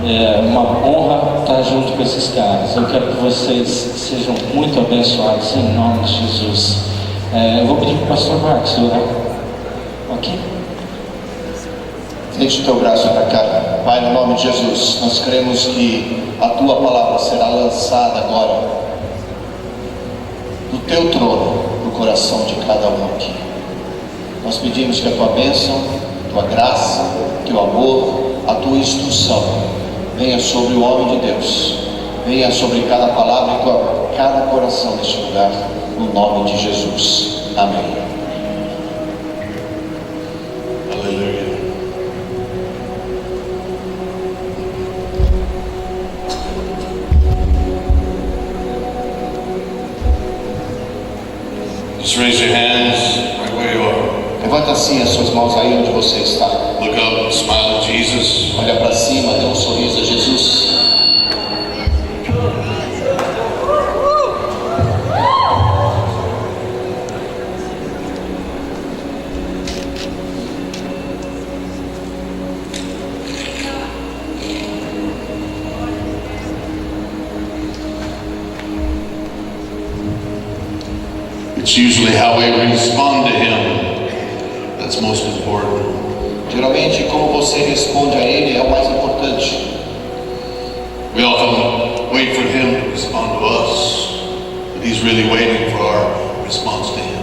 É uma honra estar junto com esses caras. Eu quero que vocês sejam muito abençoados em nome de Jesus. Eu vou pedir para o pastor Marcos orar. Ok? Deixe o teu braço para cá. Pai, no nome de Jesus, nós cremos que a tua palavra será lançada agora do teu trono, no coração de cada um aqui. Nós pedimos que a tua bênção, tua graça, teu amor, a tua instrução venha sobre o homem de Deus, venha sobre cada palavra e cada coração neste lugar, no nome de Jesus. Amém. Aleluia. Just raise your hands right where you are. Levanta assim as suas mãos aí onde você está. Look up, smile at Jesus. Olha para cima, dê um sorriso a Jesus. It's usually how we respond to Him that's most important. Geralmente, como você responde a Ele é o mais importante. We often wait for Him to respond to us, but He's really waiting for our response to Him.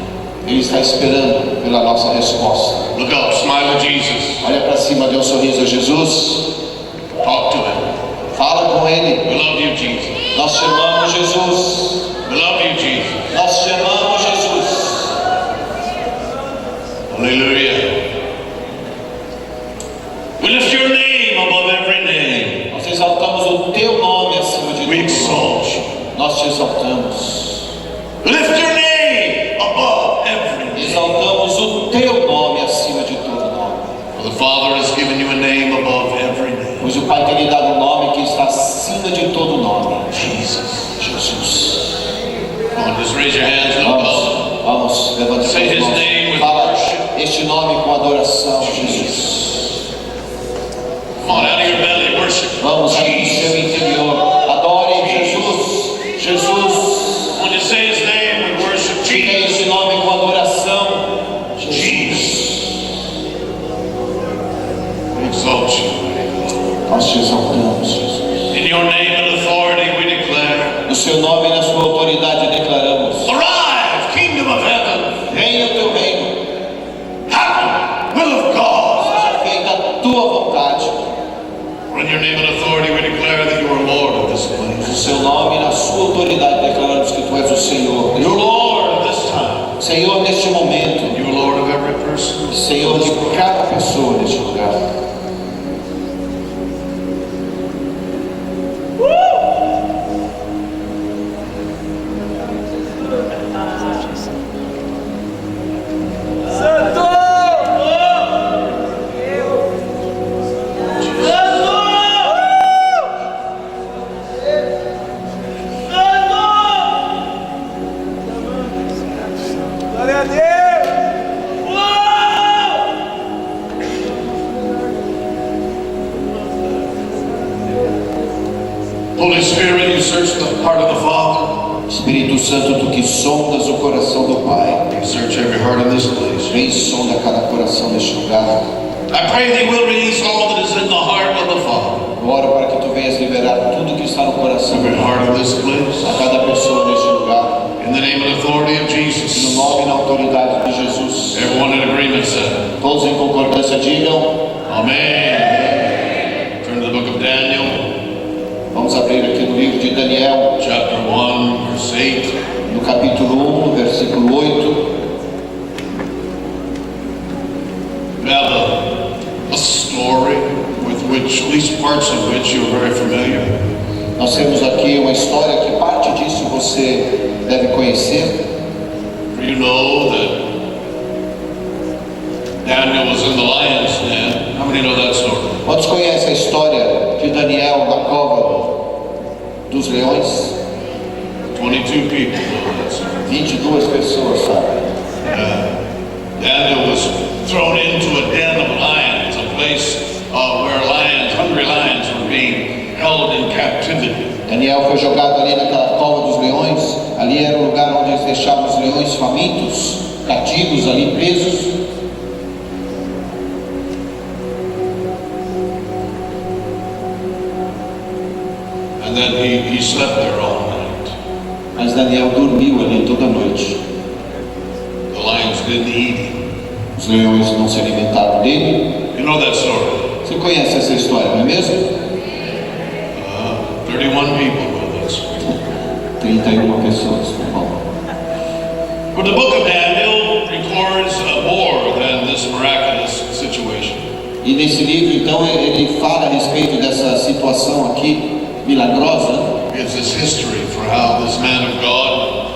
Ele está esperando pela nossa resposta. Look up, smile at Jesus. Olha para cima, dê um sorriso a Jesus. Talk to Him. Fala com Ele. We love you, Jesus. Nós te amamos, Jesus. We love you, Jesus. Nós te amamos, Jesus. Hallelujah. We lift your name above every name. Nós exaltamos o teu nome acima de We tudo. exalt you. Nós te exaltamos. Lift your name above every name. Exaltamos o teu nome acima de todo nome. For the Father has given you a name above every name. Pois o Pai tem lhe dado um nome que está acima de todo nome. Jesus. Jesus. Come on, just raise your hands and look up. Vamos, levante Say suas His mãos. name with Fala worship. este nome com adoração, Jesus. Come on, out of your belly, worship. Vamos aí no seu interior. Adore Jesus. Jesus. When you say His name with worship, Diga Jesus. esse nome com adoração. Jesus. We exalt you. Nós te exaltamos, Jesus. In your name and authority we declare, No seu nome e na sua autoridade declaramos: arrive, kingdom of heaven. venha o teu reino. Happen, will of God. Seja feita a tua vontade. For in your name and authority we declare that you are Lord of this No place. seu nome e na sua autoridade declaramos que tu és o Senhor. You're Lord of this time. Senhor neste momento. You're Lord of every person. Senhor de cada pessoa neste lugar. Holy Spirit, you search the heart of the Father. Espírito Santo, tu que sondas o coração do Pai, You search every heart in this place. vem e sonda cada coração neste lugar. I pray that you will release all that is in the heart of the Father. Eu oro para que tu venhas liberar tudo que está no coração Every do Pai, heart in this place. a cada pessoa neste lugar. In the name and authority of No Jesus. nome e na autoridade de Jesus. Everyone in agreement said, Todos em concordância digam: Amen. Turn to the book of Daniel, vamos abrir aqui no livro de Daniel, chapter 1, verse 8. no capítulo 1, versículo 8. We have a story with which, at least parts of which you're very familiar. Nós temos aqui uma história que parte disso você deve conhecer. For you know that Daniel was in the lion's den. How many know that story? Quantos conhecem a história de Daniel na cova dos leões? 22 people know that story. 22 pessoas sabem. Daniel was thrown into a den of lions, a place where lions, hungry lions, were being captivity. Daniel foi jogado ali naquela cova dos leões. Ali era o lugar onde eles deixavam os leões famintos, cativos ali, presos. And then he slept there all night. Mas Daniel dormiu ali toda noite. The lions didn't eat him. Os leões não se alimentaram dele. You know that story? Você conhece essa história, não é mesmo? 31 people know that story. 31 pessoas, bom. But the book of Daniel records more than this miraculous situation. E nesse livro, então, ele fala a respeito dessa situação aqui milagrosa. Gives us history for how this man of God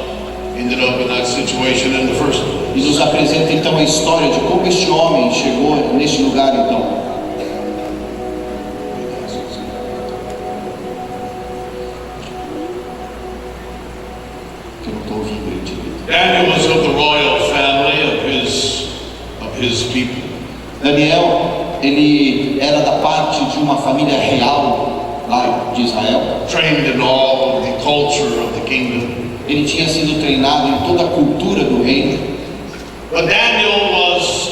ended up in that situation in the first place. E nos apresenta então a história de como este homem chegou neste lugar então. Que eu não estou ouvindo ele direito. Daniel was of the royal family of his people. Daniel, ele era da parte de uma família real lá de Israel. Trained in all the culture of the kingdom. Ele tinha sido treinado em toda a cultura do reino. But Daniel was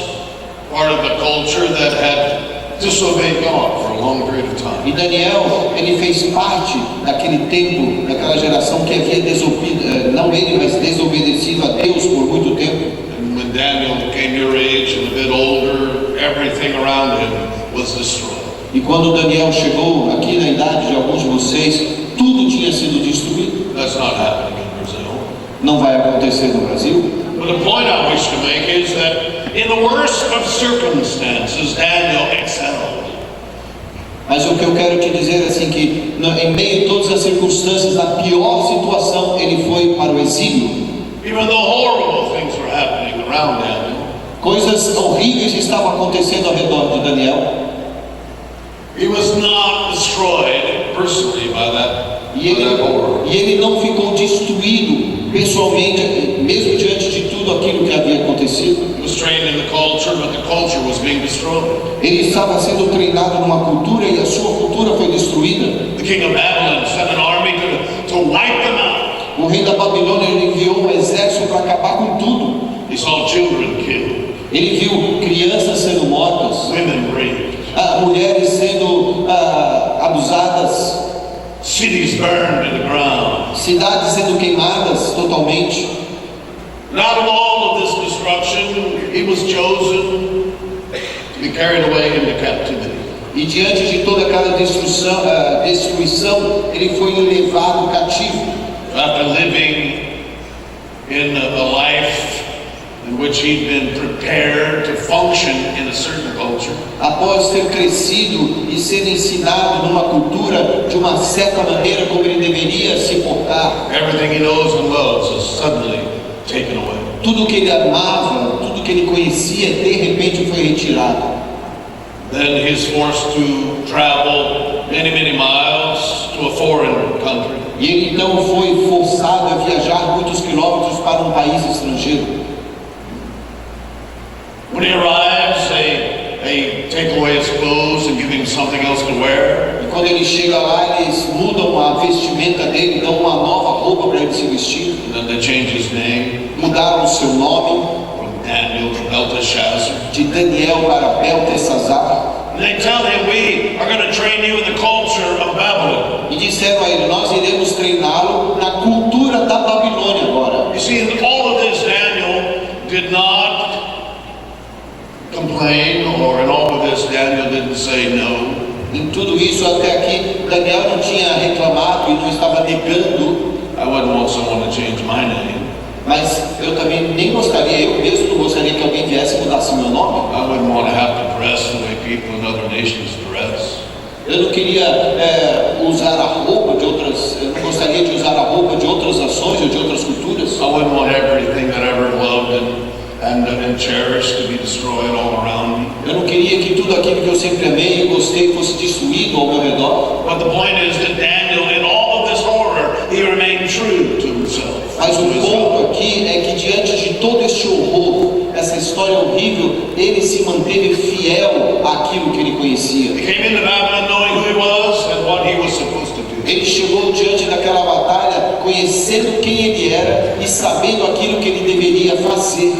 part of the culture that had disobeyed God for a long period of time. E Daniel, ele fez parte daquele tempo, daquela geração que havia desobedecido, não ele, mas desobedecido a Deus por muito tempo. And when Daniel became your age and a bit older, everything around him was destroyed. E quando Daniel chegou aqui na idade de alguns de vocês, tudo tinha sido destruído. That's not happening in Brazil. Não vai acontecer no Brasil. But the point I wish to make is that in the worst of circumstances, Daniel excelled. Mas o que eu quero te dizer é assim que em meio a todas as circunstâncias, na pior situação, ele foi para o exílio. Even though horrible things were happening around Daniel, coisas horríveis estavam acontecendo ao redor de Daniel. He was not destroyed personally by that horror. E ele não ficou destruído pessoalmente, mesmo diante de tudo aquilo que havia acontecido. He was trained in the culture, but the culture was being destroyed. Ele estava sendo treinado numa cultura e a sua cultura foi destruída. The king of Babylon sent an army to wipe them out. O rei da Babilônia enviou um exército para acabar com tudo. He saw children killed. Ele viu crianças sendo mortas, women raped, mulheres sendo abusadas, cities burned to the ground. Cidades sendo queimadas totalmente. And out of all of this destruction, he was chosen to be carried away into captivity. E diante de toda aquela destruição, ele foi levado cativo. After living in a life in which he'd been prepared to function in a certain culture, após ter crescido e ser ensinado numa cultura de uma certa maneira como ele deveria se portar, everything he knows and loves is suddenly taken away. Tudo que ele amava, tudo que ele conhecia, de repente foi retirado. Then he's forced to travel many miles to a foreign country. E ele então foi forçado a viajar muitos quilômetros para um país estrangeiro. When he arrives, they take away his clothes and give him something else to wear. E quando ele chega lá, eles mudam a vestimenta dele, dão uma nova roupa para ele se vestir. And then they change his name Mudaram o seu nome from Daniel to Belteshazzar. de Daniel para Beltesazar. And they tell him, we are going to train you in the culture of Babylon. E disseram a ele, nós iremos treiná-lo na cultura da Babilônia agora. You see, in all of this, Daniel did not complain, or in all of this, Daniel didn't say no. Em tudo isso até aqui, Daniel não tinha reclamado e não estava negando. I wouldn't want someone to change my name. Mas eu também nem gostaria, eu mesmo não gostaria que alguém viesse e mudasse meu nome. I wouldn't want to have to dress the way people in other nations dress. Eu não queria usar a roupa de outras, eu não gostaria de usar a roupa de outras nações ou de outras culturas. I wouldn't want everything that I ever loved and cherished to be destroyed all around me. Eu não queria que tudo aquilo que eu sempre amei e gostei fosse destruído ao meu redor. But the point is that Daniel, in all of this horror, he remained true to himself. Mas o ponto aqui é que diante de todo este horror, essa história horrível, ele se manteve fiel àquilo que ele conhecia. He came into Babylon knowing who he was and what he was supposed to do. conhecendo quem ele era e sabendo aquilo que ele deveria fazer.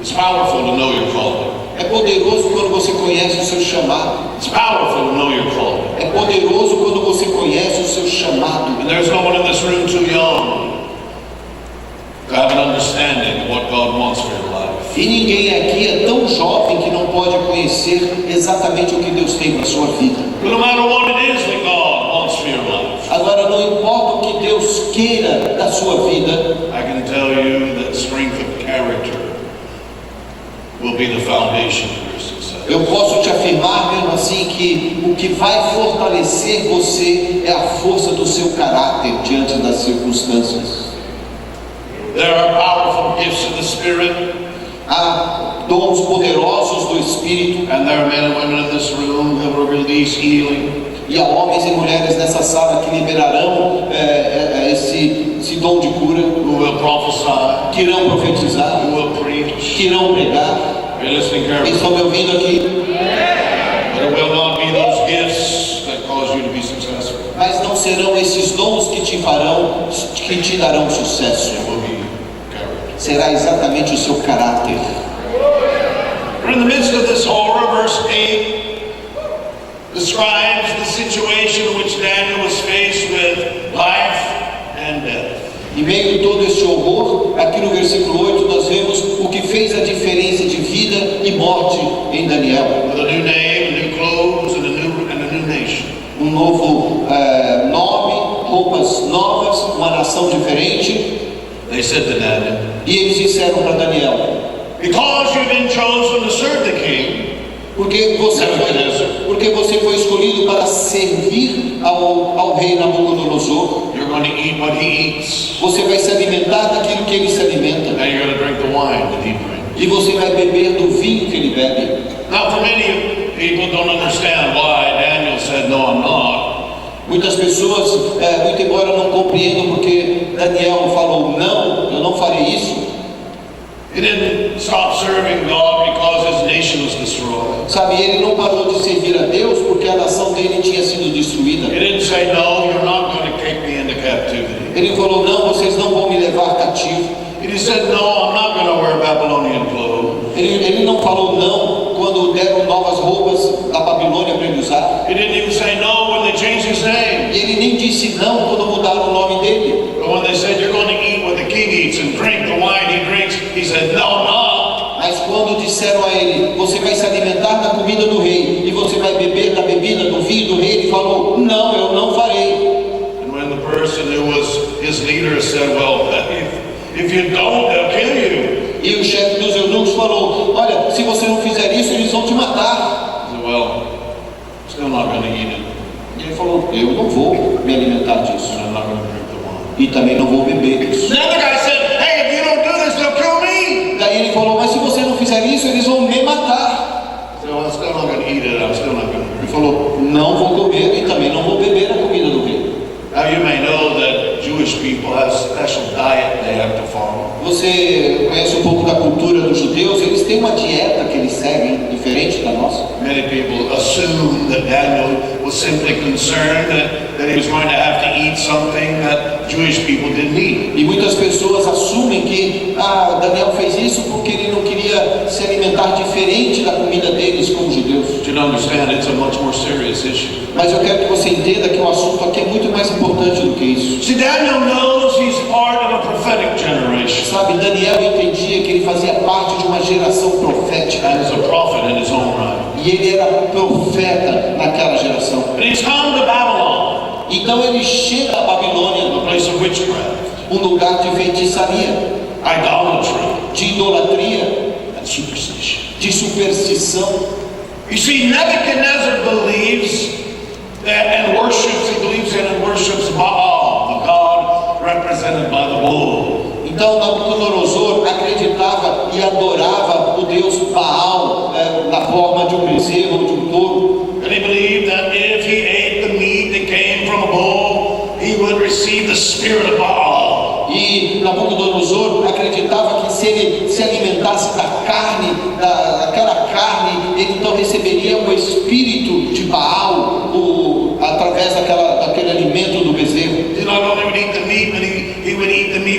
It's powerful to know your calling. É poderoso quando você conhece o seu chamado. It's powerful to know your calling. É poderoso quando você conhece o seu chamado. And there's no one in this room too young to have an understanding of what God wants for your life. E ninguém aqui é tão jovem que não pode conhecer exatamente o que Deus tem para a sua vida. But no matter what it is that God wants for your life, Agora, não importa o que Deus queira da sua vida, I can tell you that strength of character will be the foundation of your success. eu posso te afirmar mesmo assim que o que vai fortalecer você é a força do seu caráter diante das circunstâncias. There are powerful gifts of the Spirit, Há dons poderosos do Espírito, and there are men and women in this room who will release healing, e há homens e mulheres nessa sala que liberarão esse dom de cura, who will prophesy, que irão profetizar, who will preach. que irão pregar. Are you listening Eles carefully? estão me ouvindo aqui? But it will not be those gifts that cause you to be successful. Mas não serão esses dons que te darão sucesso. It will be character. Será exatamente o seu caráter. We're in the midst of this horror. Verse 8 describes the situation in which Daniel was faced with life and death. Em meio de todo este horror, aqui no versículo 8 nós vemos o que fez a diferença de vida e morte em Daniel. With a new name, new clothes, and a new nation. Um novo nome, roupas novas, uma nação diferente. They said to Daniel, E eles disseram para Daniel: because you've been chosen to serve the king, porque você foi escolhido para servir ao rei Nabucodonosor, you're going to eat what he eats, você vai se alimentar daquilo que ele se alimenta, and you're going to drink the wine that he drinks. e você vai beber do vinho que ele bebe. Now, for many people don't understand why Daniel said, no, I'm not. Muitas pessoas, muito embora não compreendam porque Daniel falou: não, eu não farei isso. He didn't stop serving God because his nation was destroyed. Sabe, ele não parou de servir a Deus porque a nação dele tinha sido destruída. He didn't say, no, you're not going to take me into captivity. Ele falou: não, vocês não vão me levar cativo. He said, no, I'm not going to wear Babylonian clothes. Ele não falou não quando deram novas roupas da Babilônia para ele usar. He didn't even say no when they changed his name. E ele nem disse não quando mudaram o nome dele. But when they said, you're going to eat what the king eats and drink the wine he drinks, he said, no, not. Mas quando disseram a ele: você vai se alimentar da comida do rei e você vai beber da bebida do vinho do rei, ele falou: não, eu não farei. And when the person who was his leader said, well, if you don't, they'll kill you. E o chefe dos eunucos falou: olha, se você não fizer isso, eles vão te matar. He said, well, still not going to eat it. E ele falou: eu não vou me alimentar disso. And I'm not going to drink the wine. E também não vou beber disso. The other guy said, hey, if you don't do this, they'll kill me. Daí ele falou: mas se você não fizer isso, eles vão me matar. So I'm still not going to eat it. I'm still not going to Ele drink it. falou: não vou comer e também não vou beber a comida do rei. Now you may know that Jewish people have a special diet they have to follow. Você conhece um pouco da cultura dos judeus? Eles têm uma dieta que eles seguem diferente da nossa. Many people assume that Daniel was simply concerned that he was going to have to eat something that Jewish people didn't eat. E muitas pessoas assumem que Daniel fez isso porque ele não queria se alimentar diferente da comida deles como judeus. But you don't understand, it's a much more serious issue. Mas eu quero que você entenda que o assunto aqui é muito mais importante do que isso. See, Daniel knows he's part of a prophetic generation. Sabe, Daniel entendia que ele fazia parte de uma geração profética. And is a prophet in his own right. E ele era profeta naquela geração. But he's come to Babylon, Então ele chega a Babilônia, a place of witchcraft, um lugar de feitiçaria, idolatry, de idolatria, and superstition. de superstição. You see, Nebuchadnezzar believes that and worships, he believes in and worships Baal, the god represented by the bull. Então Nabucodonosor acreditava e adorava o deus Baal na forma de um bezerro ou de um touro. And he believed that if he ate the meat that came from a bull, he would receive the spirit of Baal. E Nabucodonosor acreditava que se ele se alimentasse da carne, daquela carne, ele então receberia o espírito de Baal através daquele alimento do bezerro. He not only would eat the meat, but he would eat the meat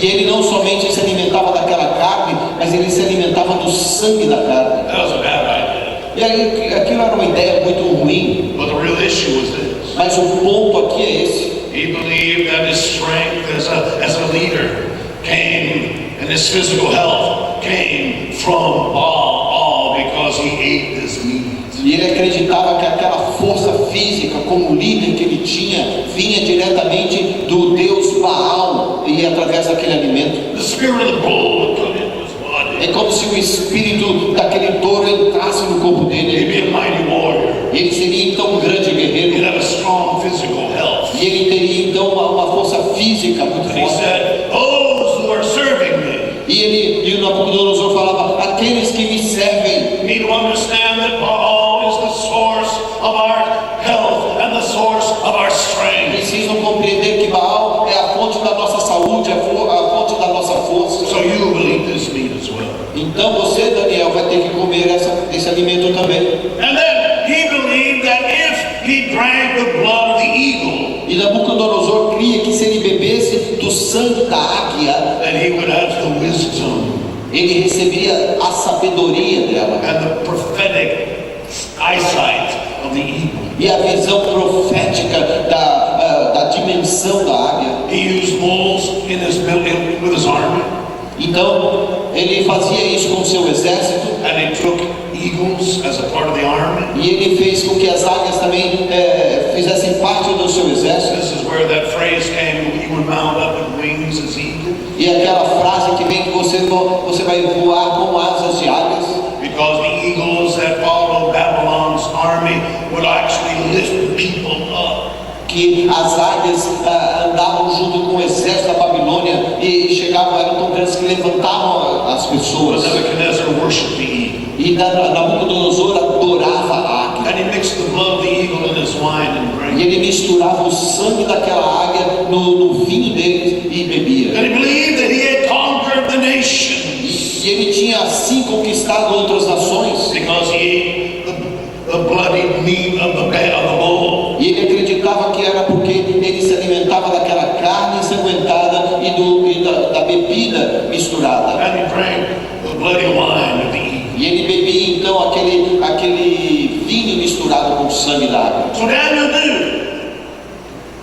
E ele não somente se alimentava daquela carne, mas ele se alimentava do sangue da carne. That was a bad idea. E aí, aquilo era uma ideia muito ruim. But the real issue was this. Mas o ponto aqui é esse. He believed that his strength as a leader came, and his physical health came from all because he ate this meat. E ele acreditava que aquela força física como líder que ele tinha vinha diretamente do Deus Baal e através daquele alimento. The spirit of the bull would come into his body. É como se o espírito daquele touro entrasse no corpo He'd dele. be a mighty warrior. Ele seria então um grande He'd guerreiro. have a strong physical health. E ele teria então uma força física muito And he forte. said, those who are serving me E o Nabucodonosor falava: aqueles que me servem need to understand that Baal is the source of our health and the source of our strength. precisam compreender que Baal é a fonte da nossa saúde, a fonte da nossa força. So you will eat this meat as well. Então você, Daniel, vai ter que comer esse alimento também. And then he believed that if he drank the blood of the eagle, E Nabucodonosor cria que se ele bebesse do sangue da águia, then he would have the wisdom ele receberia a sabedoria dela and the prophetic eyesight of the eagle. e a visão profética da dimensão da águia. He used bulls with his army, Então ele fazia isso com seu exército and he took eagles as a part of the army. e ele fez com que as águias também fizessem parte do seu exército. This is where that phrase came, he would mount up with wings as eagle, E aquela frase que vem que você vai voar com asas de águias, because the eagles that followed Babylon's army would actually lift people up. que as águias andavam junto com o exército da Babilônia e chegavam, eram tão grandes que levantavam as pessoas. But Nebuchadnezzar worshipped the eagle, E Nabucodonosor adorava a águia. and he mixed the blood of the eagle in his wine and E drank. ele misturava o sangue daquela águia no vinho dele e bebia. And he believed that he had conquered the nations E ele tinha assim conquistado outras nações. because he ate the bloody meat of the bull. E ele acreditava que era porque ele se alimentava daquela carne ensanguentada e da bebida misturada. And he drank the bloody wine of the eagle. E ele bebia então aquele vinho misturado com o sangue da água. So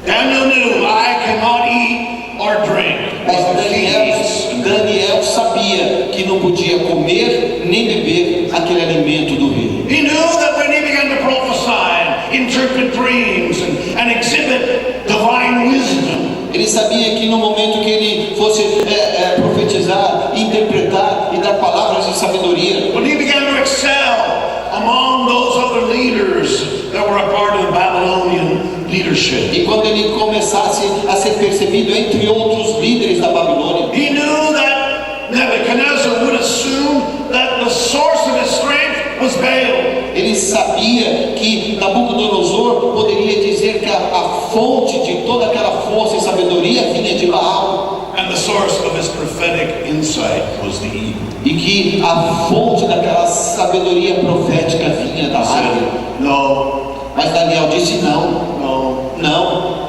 Daniel knew, I cannot eat or drink. Mas But the keys. Daniel sabia que não podia comer nem beber aquele alimento do rei. He knew that when he began to prophesy and interpret dreams and exhibit divine wisdom, Ele sabia que no momento que ele fosse profetizar, interpretar e dar palavras de sabedoria, when he began to excel among those other leaders that were a part of the Babylonian leadership, e quando ele começasse a ser percebido entre outros líderes da Babilônia, he knew that Nebuchadnezzar would assume that the source of his strength was Baal. ele sabia que Nabucodonosor poderia dizer que a fonte de toda aquela força e sabedoria vinha de Baal, And the source of his prophetic insight was the eagle. e que a fonte daquela sabedoria profética vinha da He said, águia. no, Mas Daniel disse não, não.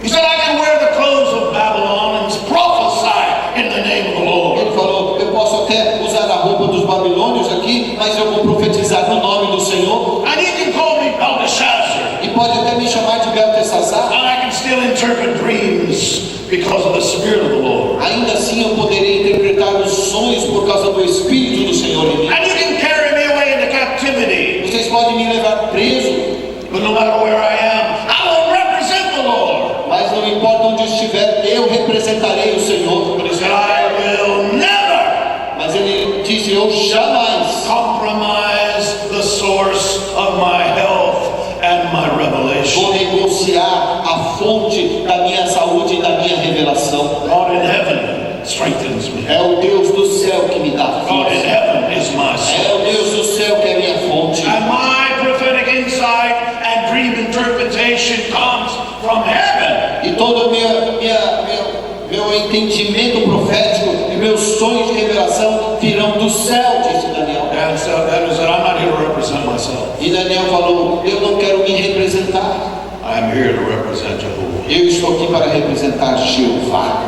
He said, I can wear the clothes of Babylon and prophesy in the name of the Lord. Ele falou: eu posso até usar a roupa dos babilônios aqui, mas eu vou profetizar no nome do Senhor. And you can call me Belteshazzar. E pode até me chamar de Beltesazar. And I can still interpret dreams because of the Spirit of the Lord. Ainda assim eu poderei interpretar os sonhos por causa do Espírito do Senhor em mim. And you can carry me away into captivity. Vocês podem me levar preso, But no matter where I am, I will represent the Lord. mas não importa onde estiver, eu representarei o Senhor. But he said, I will never Mas ele disse: eu jamais compromise the source of my health and my revelation. vou negociar a fonte da minha saúde e da minha revelação. God in heaven strengthens me. É o Deus do céu que me dá God in força. heaven is my É source. o Deus do céu que é a minha fonte. And my prophetic insight and dream interpretation comes from heaven. E todo o meu entendimento profético e meus sonhos de revelação virão do céu, disse Daniel. And so Daniel said, I'm not here to represent myself. E Daniel falou: eu não quero me representar, I'm here to represent Jehovah. eu estou aqui para representar Jeová.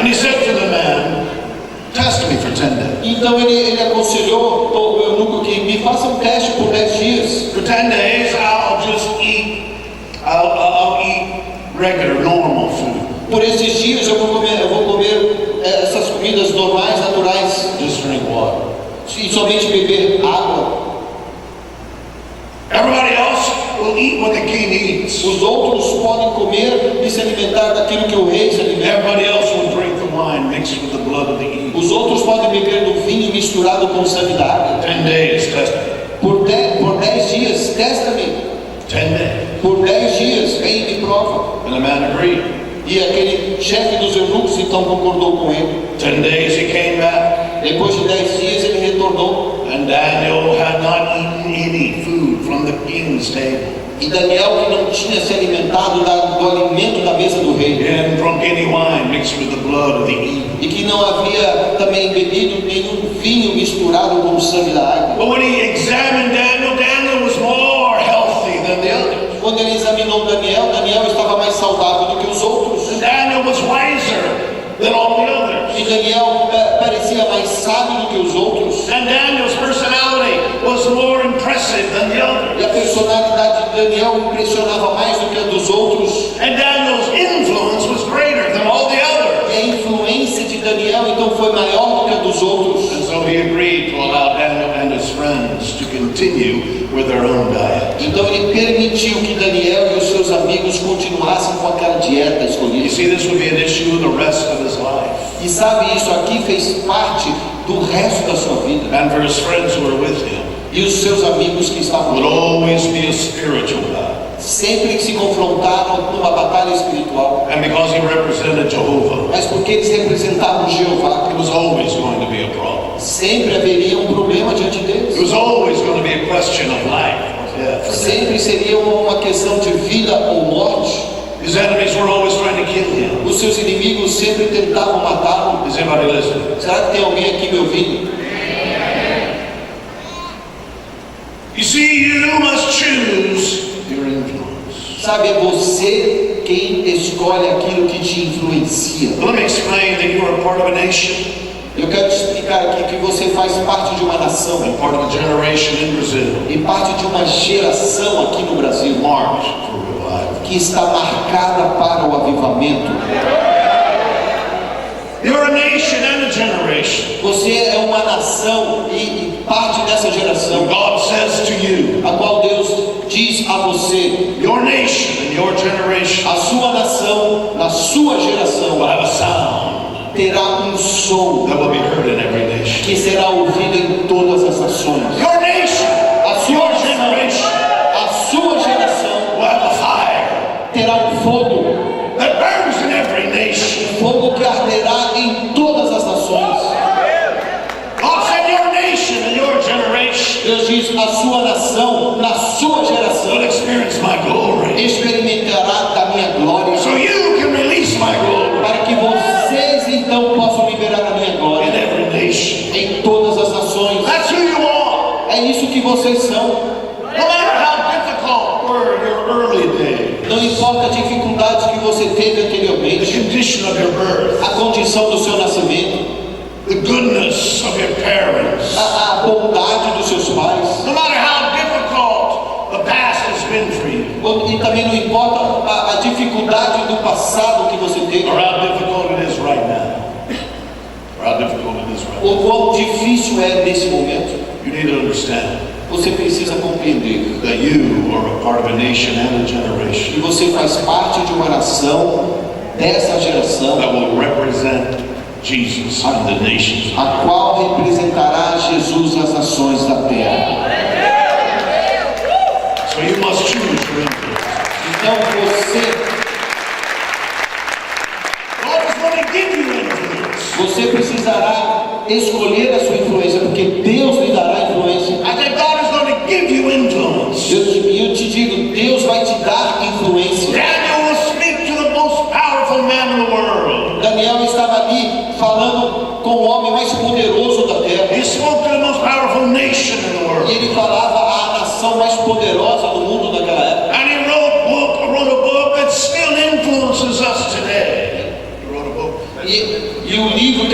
And he said to the man, test me for 10 days. Então ele aconselhou o eunuco que me faça um teste por 10 dias. For 10 days, I'll just eat, I'll eat regular, normal food. Por esses dias eu vou comer essas comidas normais, naturais. Just drink water. E somente beber água. Everybody else will eat what the king eats. Os outros podem comer e se alimentar daquilo que o rei se alimenta. Everybody else will drink the wine mixed with the blood of the eagle. Os outros podem beber do vinho misturado com o sangue da água. 10 days, test me. Por 10 dias, testa-me. 10 days. Por 10 dias, vem e me prova. And the man agreed. E aquele chefe dos eunucos então concordou com ele. 10 days he came back. Depois de 10 dias ele retornou. And Daniel had not eaten any food from the king's table. E Daniel, que não tinha se alimentado do alimento da mesa do rei. He hadn't drunk any wine mixed with the blood of the eagle. E que não havia também bebido nenhum vinho misturado com o sangue da água. But when he examined Daniel, Daniel was more healthy than the others. Quando ele examinou Daniel, Daniel estava mais saudável do que os outros. And Daniel was wiser than all the others. E Daniel parecia mais sábio do que os outros. And Daniel's personality was more impressive than the others. E a personalidade de Daniel impressionava mais do que a dos outros. And Daniel's influence was greater than all the others. E a influência de Daniel então foi maior do que a dos outros. And so he agreed to allow Daniel and his friends to continue with their own diet. Então ele permitiu que Daniel e os seus amigos continuassem com aquela dieta You escolhida. see, this would be an issue the rest of his life. E sabe, isso aqui fez parte do resto da sua vida. And for his friends who were with him, E os seus amigos que estavam would junto always be a spiritual battle. sempre se confrontaram numa batalha espiritual. And because he represented Jehovah, Mas porque eles representavam Jeová, it was always going to be a problem. sempre haveria um problema diante It deles. was always going to be a question of life or death. Sempre seria uma questão de vida ou morte. His enemies were always trying to kill him. Os seus inimigos sempre tentavam matá-lo. Is anybody listening? Será que tem alguém aqui me ouvindo? You see, you must choose your influence. Sabe, é você quem escolhe aquilo que te influencia. Let me explain that you are part of a nation Eu quero te explicar aqui que você faz parte de uma nação and part of a generation in Brazil e parte de uma geração aqui no Brasil marked for revival. que está marcada para o avivamento. You're a nation and a generation. Você é uma nação e parte dessa geração, God says to you, a qual Deus diz a você: your nation and your generation a sua nação, na sua geração, will have a sound terá um som that will be heard in every nation. que será ouvido em todas as nações. Your nation, A sua your nação, generation a sua geração will have a fire terá um fogo, that burns in every nation. fogo que arderá em todas as nações. God said your nation and your generation Deus diz: a sua nação, na sua will geração, experience my glory. experimentará da minha glória, So you can release my glory para que vocês então possam liberar a minha in glória every nation. em todas as nações. That's who you are. É isso que vocês são. No matter how difficult were your early days, Não importa a dificuldade que você teve the anteriormente, condition of your birth, a condição do seu nascimento, the goodness of your parents, a bondade dos seus pais, no matter how difficult the past has been for you, e também não importa a dificuldade do passado que você teve, or how difficult it is right now, or how difficult it is right now. ou quão difícil é nesse momento, You need to understand você precisa compreender that you are a part of a nation and a generation que você faz parte de uma nação, dessa geração, that will represent Jesus in the nations. a qual representará Jesus nas nações da terra. So you must choose your influence. Então God is going to give you influence. você precisará escolher a sua influência, porque Deus lhe dará influência. I said God is going to give you influence. Eu te digo, Deus vai te dar influência. Daniel will speak to the most powerful man in the world. Daniel estava ali falando com o homem mais poderoso da terra. He spoke to the most powerful nation in the E world. ele falava à nação mais poderosa do mundo naquela época. And he wrote a book that still influences us today. He wrote a book. E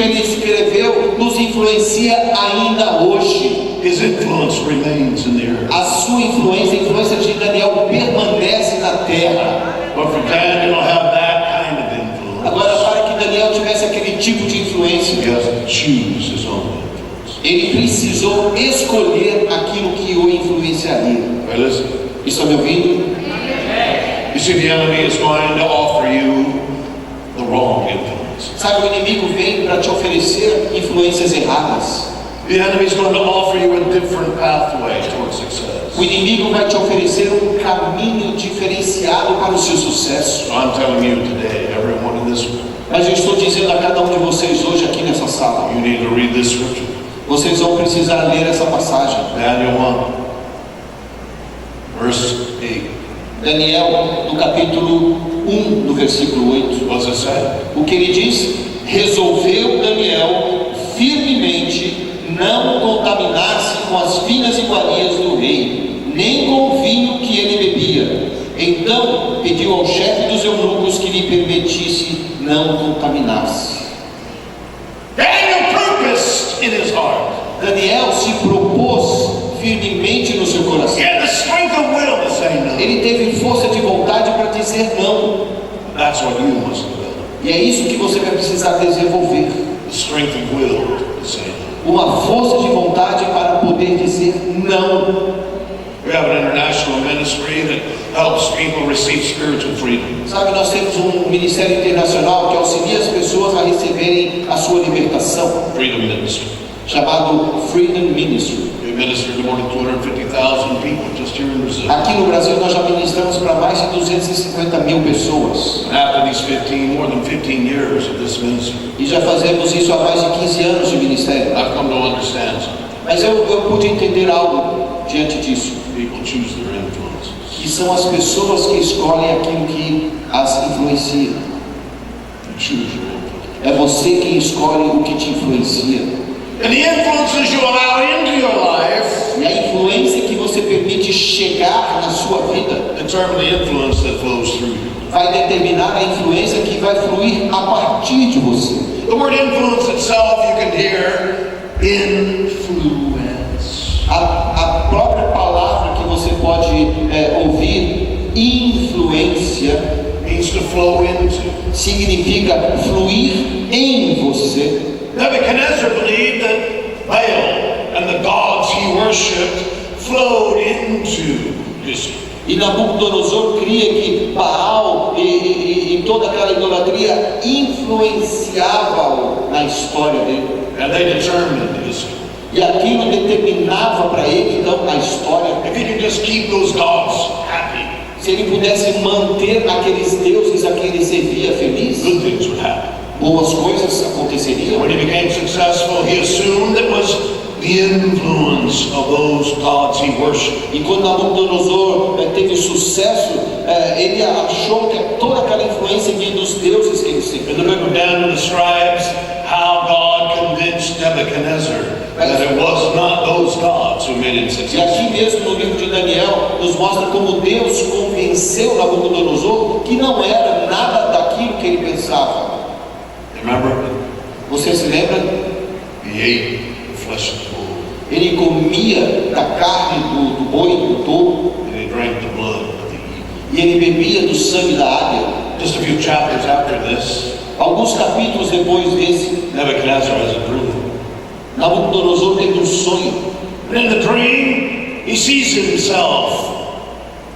que ele escreveu nos influencia ainda hoje. His influence remains in the earth. A sua influência, a influência de Daniel permanece na terra. But for Daniel to have that kind of influence, Agora, para que Daniel tivesse aquele tipo de influência, he has to choose his own influence. ele precisou escolher aquilo que o influenciaria. Right, listen. Está me ouvindo? You see, the enemy is going to offer you the wrong influence. Sabe, o inimigo vem para te oferecer influências erradas. The enemy is going to offer you a different pathway towards success. O inimigo vai te oferecer um caminho diferenciado para o seu sucesso. So I'm telling you today, everyone in this room, Mas eu estou dizendo a cada um de vocês hoje aqui nessa sala, you need to read this scripture. vocês vão precisar ler essa passagem. Daniel 1, verse 8. Daniel, no capítulo 1, no versículo 8. What's it say? O que ele diz? Resolveu Daniel firmemente não contaminar-se com as finas iguarias do rei, nem com o vinho que ele bebia. Então pediu ao chefe dos eunucos que lhe permitisse não contaminar-se. Daniel purposed in his heart. Daniel se propôs firmemente no seu coração. He had the strength of will to say no. Ele teve força de vontade para dizer não. That's what you must develop. E é isso que você vai precisar desenvolver. The strength of will to say no. Uma força de vontade para poder dizer não. We have an international ministry that helps people receive spiritual freedom. Sabe, nós temos um ministério internacional que auxilia as pessoas a receberem a sua libertação, Freedom Ministry. chamado Freedom Ministry. We minister to more than 250,000 people just here in Brazil. Aqui no Brasil nós já ministramos para mais de 250 mil pessoas. And after these more than 15 years of this ministry, E já fazemos isso há mais de 15 anos de ministério. I've come to understand something. Mas eu pude entender algo diante disso, People choose their influences. que são as pessoas que escolhem aquilo que as influencia. You choose your influence. É você quem escolhe o que te influencia. And the influences you allow into your life E a influência que você permite chegar na sua vida determine the influence that flows through you. vai determinar a influência que vai fluir a partir de você. The word influence itself, you can hear influence. A própria palavra que você pode ouvir, influência, Means to flow into. significa fluir em você. Nebuchadnezzar believed that Baal and the gods he worshipped flowed into his. E Nabucodonosor cria que Baal e toda aquela idolatria influenciava-o na história dele. And they determined his. E aquilo determinava para ele então a história. If he could just keep those gods happy, Se ele pudesse manter aqueles deuses a quem ele servia feliz, good things would happen. boas coisas aconteceriam. When he became successful, he assumed it was the influence of those gods he worshipped. E quando Nabucodonosor teve sucesso, ele achou que toda aquela influência vinha dos deuses que ele In servia. the book of Daniel describes how God convinced Nebuchadnezzar that it was not those gods who made him E successful. aqui mesmo no livro de Daniel nos mostra como Deus convenceu Nabucodonosor que não era nada daquilo que ele pensava. Remember, Você se lembra? he ate the flesh of the bull Ele comia da carne do boi, do touro, and he drank the blood of the eagle. e ele bebia do sangue da águia. Just a few chapters after this, Alguns capítulos depois desse, Nebuchadnezzar has a dream. Nabucodonosor teve um sonho. And in the dream, he sees himself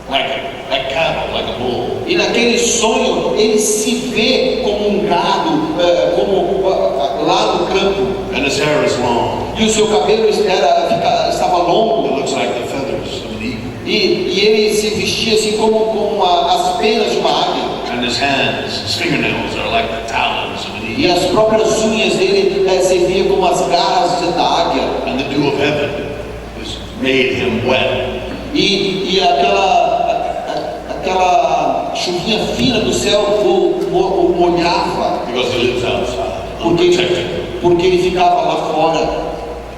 like cattle, like a bull. E naquele sonho ele se vê como um gado, lá no campo. And his hair is long. E o seu cabelo estava longo. It looks like the feathers of an eagle. E ele se vestia assim como as penas de uma águia. And his hands, his fingernails are like the talons of an E eagle. as próprias unhas dele serviam como as garras da águia. And the dew of heaven has made him wet. E aquela chuvinha fina do céu o molhava, Because he lives outside, porque unprotected. ele ficava lá fora.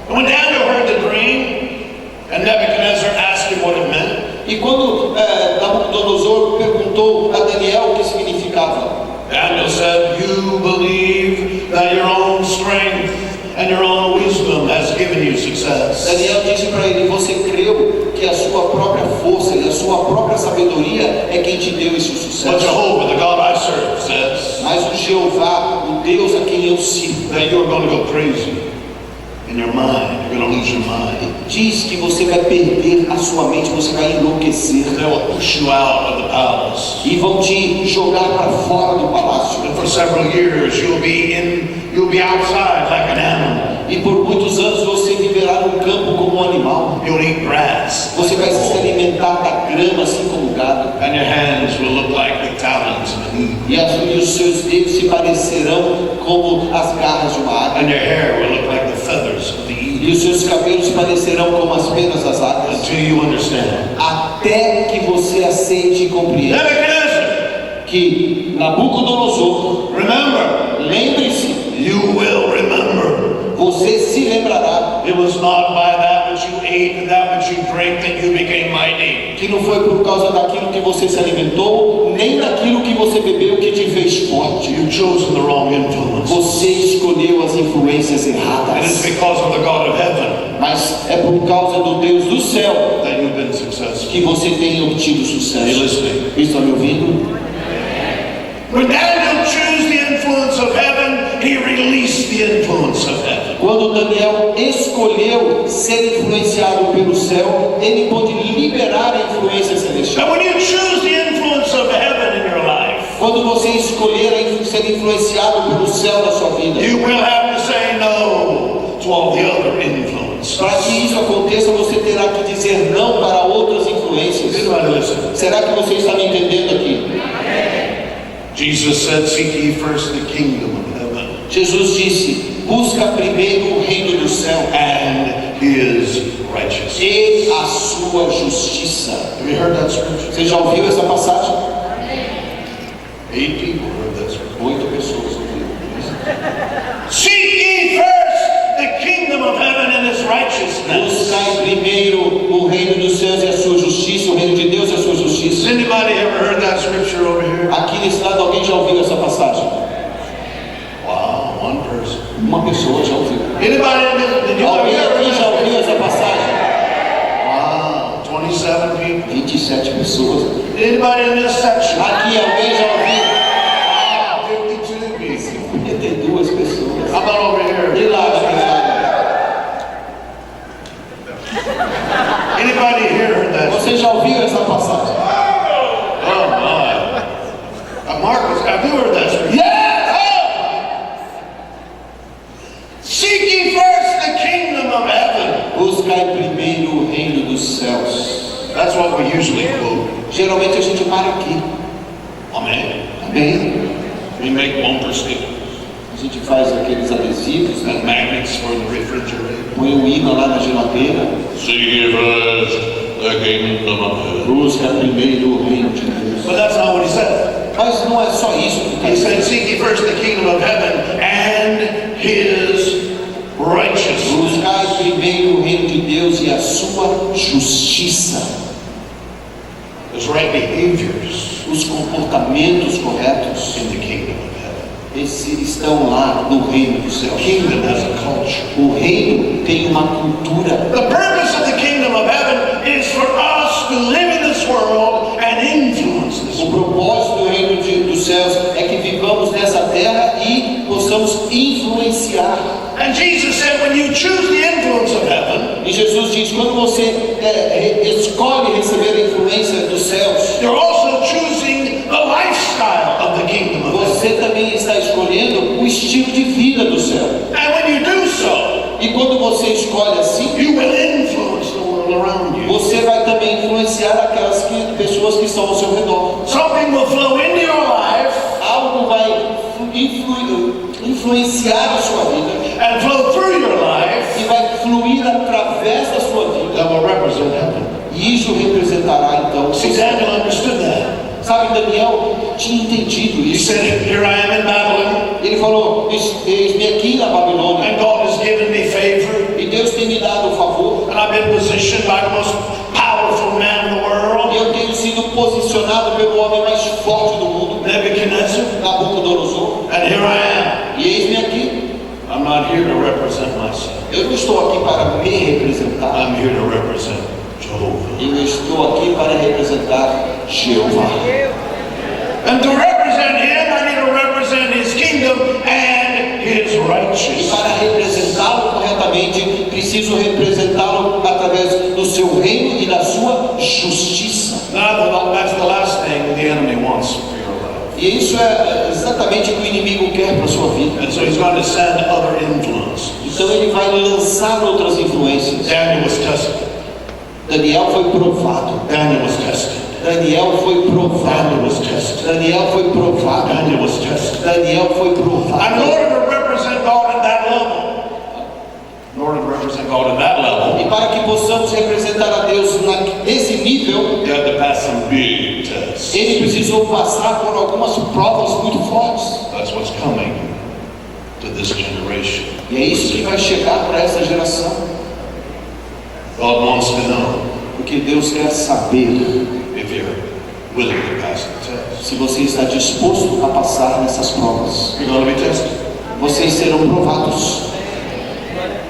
And when Daniel heard the dream, and Nebuchadnezzar asked him what it meant, E quando Nabucodonosor perguntou a Daniel o que significava, Daniel said, you believe that your own strength and your own wisdom has given you success. Daniel disse para ele: você creu que a sua própria força e a sua própria sabedoria é quem te deu esse But sucesso. Jehovah, the God I serve, says Mas o Jeová, o Deus a quem eu sirvo, that you're going to go crazy in your mind. You're going to lose your mind. diz que você vai perder a sua mente, você vai enlouquecer. They will push you out of the palace. E vão te jogar para fora do palácio. And for several years you'll be outside like an animal. E por muitos anos você viverá no campo como um animal. You'll eat grass. Você vai se alimentar da grama assim como o gado. And your hands will look like the talons of an eagle. E os seus dedos se parecerão como as garras de uma águia. And your hair will look like the feathers of the eagle. E os seus cabelos se parecerão como as penas das águias. Until you understand. Até que você aceite e compreenda Nebuchadnezzar, que Nabucodonosor, remember, lembre-se, you will remember. você se lembrará It was not by that which you ate and that which you drank that you became mighty. que não foi por causa daquilo que você se alimentou, nem daquilo que você bebeu que te fez forte. You've chosen the wrong influence. Você escolheu as influências It is erradas. because of the God of heaven Mas é por causa do Deus do céu that you've been successful. que você tem obtido Are you sucesso. listening? Está me ouvindo? When Daniel chose the influence of heaven, he released the influence of heaven. Quando Daniel escolheu ser influenciado pelo céu, ele pôde liberar a influência celestial. And when you choose the influence of heaven in your life, Quando você escolher ser influenciado pelo céu na sua vida, you will have to say no to all the other influences. para que isso aconteça, você terá que dizer não para outras influências. Everybody listen. Será que você está me entendendo aqui? Jesus said, seek ye first the kingdom of heaven Jesus disse: busca primeiro o reino do céu and his righteousness. e a sua justiça. Have you heard that scripture? Você já ouviu essa passagem? 8 people heard that scripture. 8 pessoas ouviram. Seek ye first the kingdom of heaven and his righteousness. Buscai primeiro o reino dos céus e a sua justiça, o reino de Deus e a sua Has justiça. anybody ever heard that scripture over here? Aqui nesse lado, alguém já ouviu essa passagem? Wow, one person. Uma pessoa já ouviu. Anybody in this? Did you Alguém ever aqui hear já that? ouviu essa passagem? Wow, 27 people. 27 pessoas. Anybody in this section? Aqui alguém já ouviu? Wow, 52 people. 52 pessoas. How about over here? E lá, Anybody here heard that? você já ouviu essa passagem? Oh my. Marcus, have you heard that scripture? Yes! Seek ye first the kingdom of heaven. Buscai primeiro o reino dos céus. That's what we usually quote. Geralmente a gente para aqui. Amen. Amém? We make bumper stickers A gente faz aqueles adesivos, né? and magnets for the refrigerator. Põe o imã lá na geladeira. Seek ye first the kingdom of heaven. Busca primeiro o reino de Deus. But that's not what he said. Mas não é só isso que está He said, dizendo. seek ye first the kingdom of heaven and his righteousness. Buscai primeiro o reino de Deus e a sua justiça. His right behaviors Os comportamentos corretos, in the kingdom of heaven. esses estão lá no reino do céu. Kingdom has a culture. O reino tem uma cultura. The purpose of the kingdom of heaven is for us to live in this world and influence this O world. propósito do reino dos céus é que vivamos nessa terra e possamos influenciar. And Jesus said, when you choose the influence of heaven, E Jesus diz: quando você escolhe receber a influência dos céus, you're also choosing the lifestyle of the kingdom of heaven. você também está escolhendo o estilo de vida do céu. And when you do so, E quando você escolhe assim, you will influence the world around you. você vai também influenciar aquelas pessoas que estão ao seu redor. Something will flow into your life Algo vai influenciar a sua vida and flow through your life e vai fluir através da sua vida. that will represent heaven. E isso representará então. See, Daniel understood that. Sabe, Daniel tinha entendido He isso. said, here I am in Babylon, Ele falou: eis-me aqui na Babilônia, and God has given me favor, e Deus tem me dado o favor, and I've been positioned by the most powerful man in the e world, eu tenho sido posicionado pelo homem mais forte do mundo, Nebuchadnezzar. Nabucodonosor. não estou aqui para me representar. I'm here to represent Jehovah. Eu estou aqui para representar Jeová. And to represent him, I need to represent his kingdom and his E righteousness. para representá-lo corretamente, preciso representá-lo através do seu reino e da sua justiça. Now, that's the last thing the enemy wants for your life. E isso é exatamente o que o inimigo quer para a sua vida. And so he's going to send other influences. Então ele vai lançar outras influências. Daniel was tested. Daniel foi provado. Daniel was tested. Daniel foi provado. Daniel was tested. Daniel foi provado. Daniel was tested. Daniel foi And in provado. order to represent God at that level, in order to represent God at that level, E para que possamos representar a Deus nesse nível, you had to pass some big tests. ele precisou passar por algumas provas muito fortes. That's what's coming to this generation. E é isso que vai chegar para essa geração. God wants to know Porque Deus quer saber if you're willing to pass the test. se você está disposto a passar nessas provas. You're going to be tested. Vocês serão provados.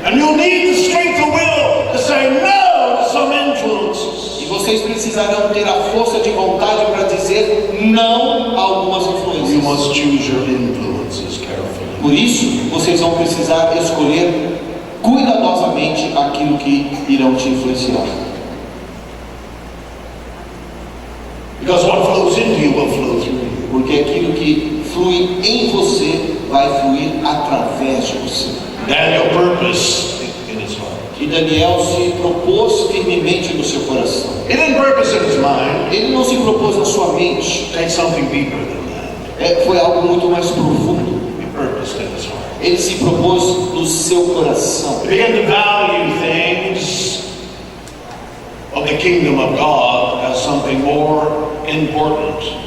And you'll need the strength of will to say no to some influences. E vocês precisarão ter a força de vontade para dizer não a algumas You influências. must choose your influences carefully. Por isso, vocês vão precisar escolher cuidadosamente aquilo que irão te influenciar. Because what flows into you will flow through you. Porque aquilo que flui em você vai fluir através de você. Daniel purposed in his heart. E Daniel se propôs firmemente no seu coração. He didn't purpose in his mind. Ele não se propôs na sua mente. Take something deeper than that. Foi algo muito mais profundo. He purposed in his heart. Ele se propôs no seu coração. He began to value things of the kingdom of God as something more important.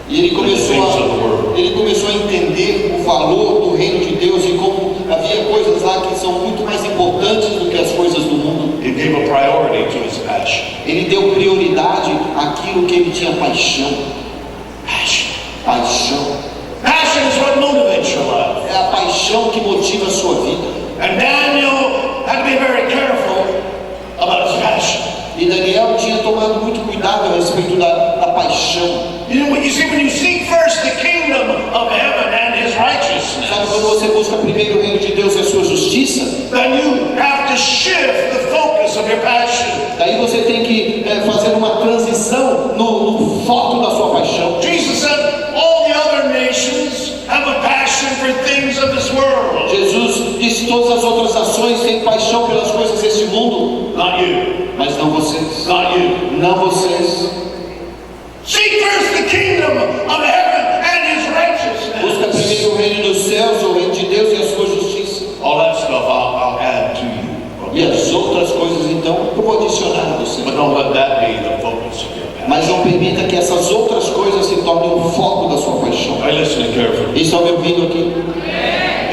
E ele começou a entender o valor do reino de Deus e como havia coisas lá que são muito mais importantes do que as coisas do mundo. He gave a priority to his passion. Ele deu prioridade àquilo que ele tinha paixão. Paixão. Passion is what motivates your life. É a paixão que motiva a sua vida. And Daniel had to be very careful about his passion. E Daniel tinha tomado muito cuidado a respeito da paixão. You see, when you seek first the kingdom of heaven and his righteousness, Sabe, quando você busca primeiro o reino de Deus e a sua justiça, then you have to shift the focus of your passion. daí você tem que fazer uma transição no foco da sua paixão. Jesus said, all the other nations have a passion for things of this world. Jesus disse: todas as outras nações têm paixão pelas coisas deste mundo, Not you. mas não vocês. Not you. Não vocês. Seek first the kingdom of heaven and his righteousness. Busca primeiro o reino dos céus, o reino de Deus e a sua justiça. All that stuff I'll add to you. E as outras coisas, então, eu vou adicionar a você. But don't let that be the focus of your passion. Mas não permita que essas outras coisas se tornem o foco da sua paixão. Are you listening carefully? Estão me ouvindo aqui?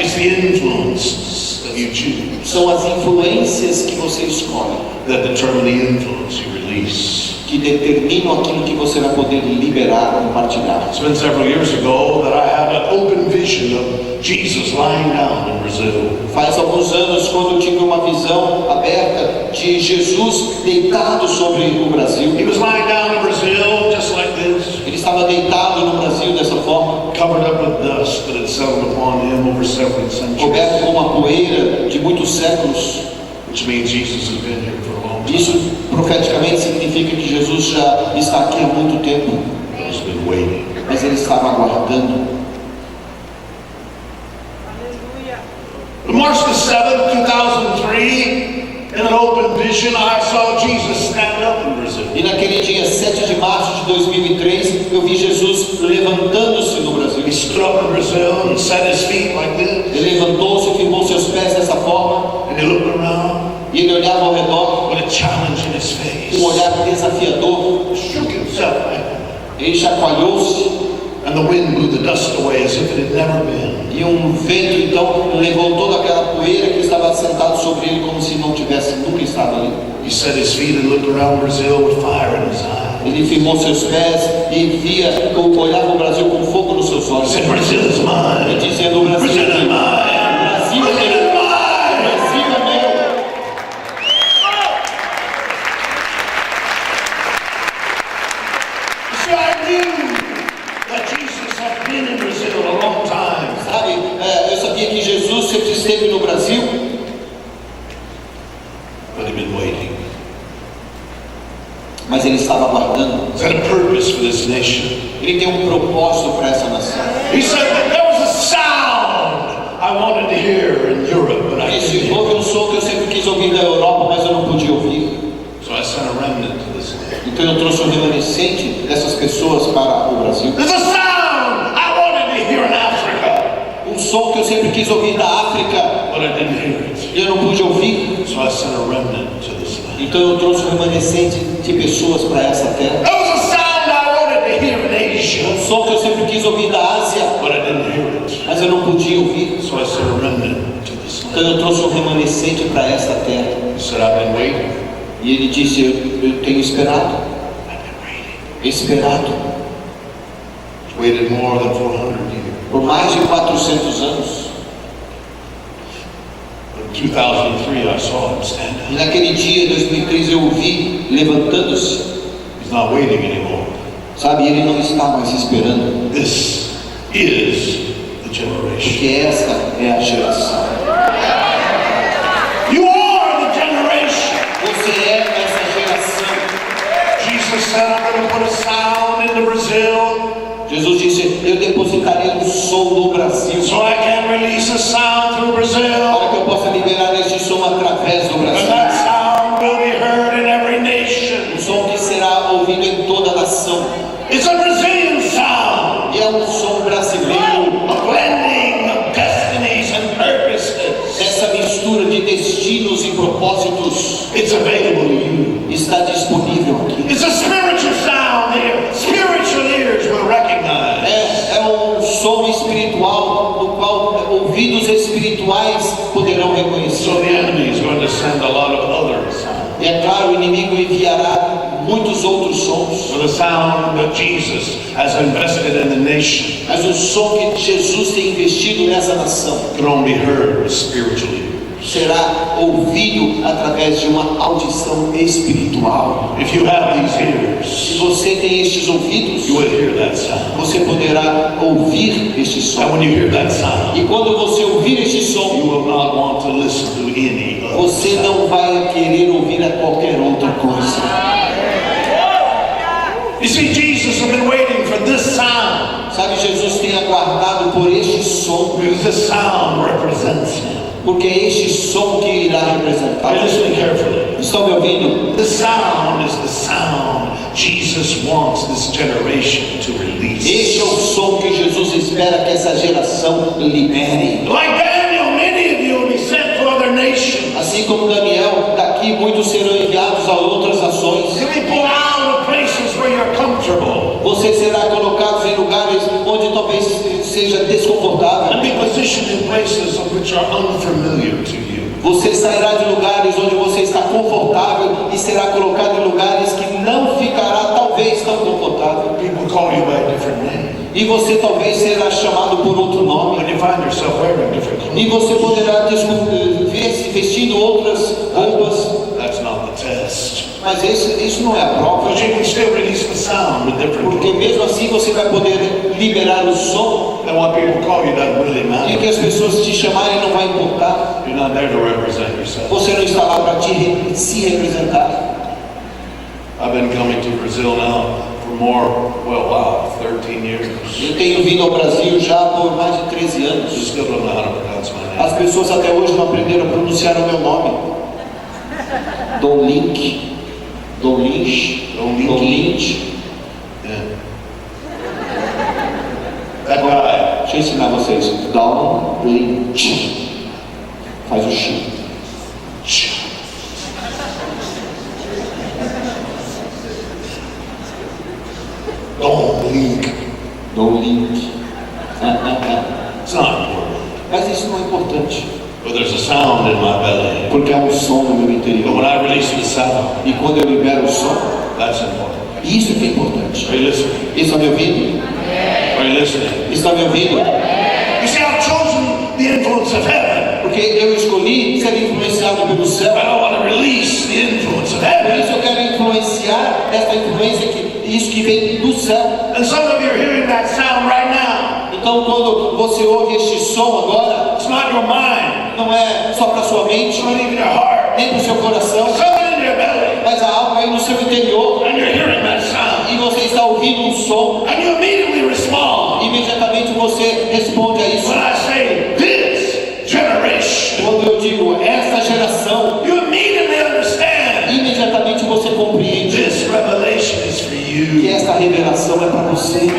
It's the influences that you choose São as influências que você escolhe that determine the influence you release. que determinam aquilo que você vai poder liberar, compartilhar. It's been several years ago that I had an open vision of Jesus lying down in Brazil. Faz alguns anos, quando eu tive uma visão aberta de Jesus deitado sobre o Brasil. He was lying down in Brazil just like this, Ele estava deitado no Brasil dessa forma, covered up with dust that had settled upon him over several centuries, coberto com uma poeira de muitos séculos. which means Jesus has been here for a long time. Isso profeticamente significa que Jesus já está aqui há muito tempo, He's been waiting. mas ele estava aguardando. On March the 7th, 2003, in an open vision, I saw Jesus stand up in Brazil. E naquele dia 7 de março de 2003, eu vi Jesus levantando-se no Brasil. He stood up in Brazil and set his feet like this, Ele levantou-se e firmou seus pés dessa forma, and he looked around e ele olhava ao redor with a challenge in his face. com um olhar desafiador. Shook himself like that. Ele chacoalhou-se, And the wind blew the dust away as if it had never been. e um vento então levou toda aquela poeira que estava sentado sobre ele como se não tivesse nunca estado ali. He set his feet and looked around Brazil with fire in his eyes. Ele firmou seus pés e olhava o Brasil com fogo nos seus He olhos. said, Brazil is E mine. dizendo: o Brasil Brazil é is meu. mine. Brasil é Brazil meu. is mine. Brasil é meu. had been in Brazil a long time. Sabe, eu sabia que Jesus sempre esteve no Brasil, But he'd been waiting. mas ele estava aguardando. He's had a purpose for this nation. Ele tem um propósito para essa nação. He said that there was a sound I wanted to hear in Europe, but I Ele didn't disse, houve hear. um som que eu sempre quis ouvir da Europa, mas eu não podia ouvir. So I sent a remnant to this nation. Então eu trouxe um remanescente dessas pessoas para o Brasil. There's a sound I wanted to hear in Africa, Um som que eu sempre quis ouvir da África, but I didn't hear it. e eu não pude ouvir. So I sent a remnant to this land. Então eu trouxe um remanescente de pessoas para essa terra. There was a sound I wanted to hear in Asia, Um som que eu sempre quis ouvir da Ásia, but I didn't hear it. mas eu não podia ouvir. So I sent a remnant to this Então land. eu trouxe um remanescente para essa terra. He said, I've been waiting. E ele disse, eu tenho esperado. I've been waiting. Esperado. Waited more than 400 years. Por mais de 400 anos. In 2003, I saw him stand E up. naquele dia, em 2003, eu o vi levantando-se. He's not waiting anymore. Sabe, ele não está mais esperando. This is the generation. Porque essa é a geração. You are the generation. Você é essa geração. Jesus said, I'm going to put a sound into Brazil Jesus disse, eu depositarei um som no Brasil. so I can release a sound through Brazil. Para que eu possa liberar este som através do And Brasil. that sound will be heard in every nation. Um som que será ouvido em toda a nação. It's a Brazilian sound. E é um som brasileiro. A blending of destinies and purposes. Essa mistura de destinos e propósitos It's available to you. está disponível aqui. It's a spiritual sound that spiritual ears will recognize. É um som espiritual no qual ouvidos espirituais poderão So reconhecer. the enemy is going to send a lot of other sounds. E é claro, o inimigo enviará muitos outros sons. So the sound that Jesus has invested in the nation Mas o som que Jesus tem investido nessa nação can only be heard with spiritual ears. será ouvido através de uma audição espiritual. If you have these Se ears, você tem estes ouvidos, you will hear that sound. você poderá ouvir este And som. when you hear that sound, E quando você ouvir este you som, will not want to listen to any other você sound. não vai querer ouvir a qualquer outra coisa. You see, Jesus has been waiting for this sound Sabe, Jesus tem aguardado por este som, because this sound represents Him. porque é este som que irá representar. Are you listening carefully? Estão me ouvindo? The sound is the sound Jesus wants this generation to Este release. é o som que Jesus espera que essa geração libere. Like Daniel, many of you will be sent to other nations. Assim como Daniel, daqui muitos serão enviados a outras nações. You'll be pulled out of places where you're comfortable Você será colocado em lugares onde talvez seja desconfortável. and be positioned in places which are unfamiliar to you. Você sairá de lugares onde você está confortável e será colocado em lugares que não ficará talvez tão confortável. People call you by a different name. E você talvez será chamado por outro nome. When you find yourself wearing different E clothes, você poderá ver-se vestindo outras roupas. that's not the test. Mas isso não é a prova. But you can still release the sound with different Porque clothes. mesmo assim você vai poder liberar o som. And what people call you doesn't really E o matter. que as pessoas te chamarem não vai importar. You're not there to represent yourself. Você não está lá para se representar. I've been coming to Brazil now for 13 years. Eu tenho vindo ao Brasil já por mais de 13 anos. You still don't know how to pronounce my name. As pessoas até hoje não aprenderam a pronunciar o meu nome. Dom Lynch. Dom Lynch. Dom Lynch. Dom Lynch. Yeah. That guy. Deixa eu ensinar vocês. Dom Lynch. Faz o X. Dom Lynch. Dom Lynch. It's not important. Mas isso não é importante. But there's a sound in my belly. Porque há um som no meu But interior. when I release the sound, E quando eu libero o som, that's important. isso que é importante. Are you listening? Está me ouvindo? Are you listening? Está me ouvindo? You see, I've chosen the influence of heaven. Porque eu escolhi ser influenciado pelo céu. I don't want to release the influence of Por heaven. isso eu quero influenciar essa influência que isso que vem do céu. And some of you are hearing that sound right now. Então, quando você ouve este som agora, it's not your mind, não é só para sua mente, it's not even your heart, nem para o seu coração, it's something in your belly, mas há algo aí no seu interior, and you're hearing that sound, e você está ouvindo um som, and you immediately respond. imediatamente você responde a isso. When I say this generation, Quando eu digo esta geração, you immediately understand imediatamente você compreende this revelation is for que you. esta revelação é para você.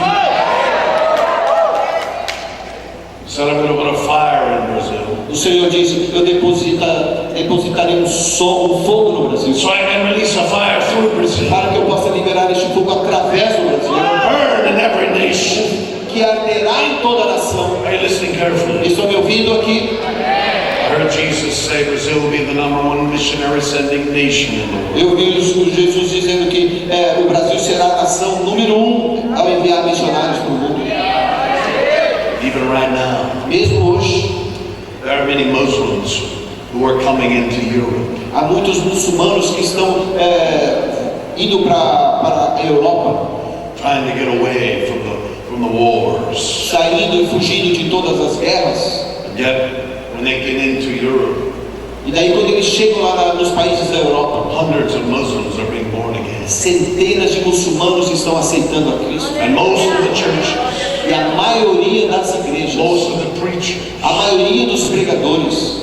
Said I'm going to put a fire in Brazil, O Senhor disse: eu depositarei um fogo no Brasil, so I can release a fire through Brazil, para que eu possa liberar este fogo através do Brasil, burn in every nation. que arderá em toda a nação. Are you listening carefully? Estão me ouvindo aqui? I heard Jesus say Brazil will be the #1 missionary sending nation in the world. Eu vi Jesus dizendo que o Brasil será a nação número 1 ao enviar missionários para o mundo. Even right now, Mesmo hoje, there are many Muslims who are coming into Europe. há muitos muçulmanos que estão indo para a Europa, Trying to get away from the wars. saindo e fugindo de todas as guerras. And yet, when they get into Europe, E daí, quando eles chegam lá nos países da Europa, hundreds of Muslims are being born again. centenas de muçulmanos estão aceitando a Cristo. And most of the churches, E a maioria das igrejas, most of the preachers a maioria dos pregadores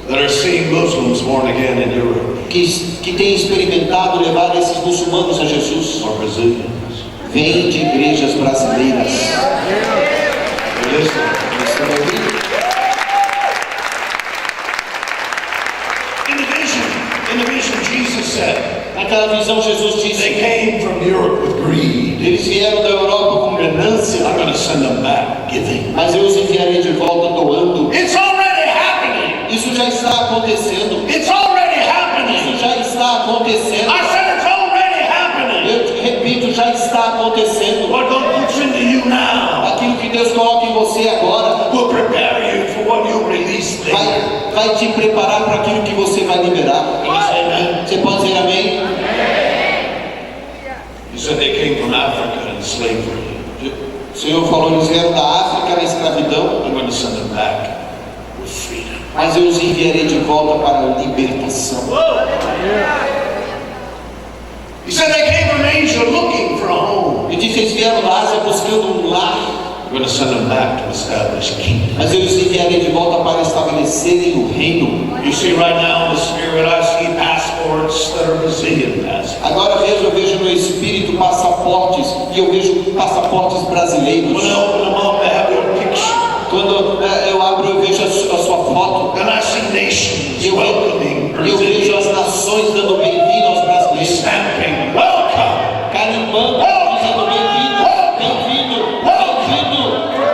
that are seeing Muslims born again in Europe que têm experimentado levar esses muçulmanos a Jesus, are Brazilians. vêm de igrejas brasileiras. You're listening? Estão ouvindo? In the vision, Jesus said, Naquela visão, Jesus they disse: came from Europe with greed. eles vieram da Europa com ganância, I'm going to send them back giving. mas eu os enviarei de volta doando. It's already happening. Isso já está acontecendo. It's already happening. Isso já está acontecendo. I said it's already happening. Eu repito, já está acontecendo. What God puts into you now Aquilo que Deus coloca em você agora will prepare you for what you release later. vai te preparar para aquilo que você vai liberar. Can you say amen? Você pode dizer amém? He said they came from Africa in slavery. O Senhor falou: eles vieram da África na escravidão, I'm going to send them back with freedom. mas eu os enviarei de volta para a libertação. He said they came from Asia looking for a home. E disse: eles vieram da Ásia buscando um lar, I'm going to send them back to establish kingdom. mas eu os enviarei de volta para estabelecerem o reino. You see, right now in the spirit, I see passports that are Brazilian passports. Agora eu vejo no Espírito passaportes, e eu vejo passaportes brasileiros. When I open them up, they have your picture. Quando eu abro, eu vejo a sua foto. And I see nations Eu welcoming vejo Brazilians, as nações dando bem-vindo aos brasileiros, stamping, welcome. carimbando, dizendo bem-vindo, bem-vindo, bem-vindo.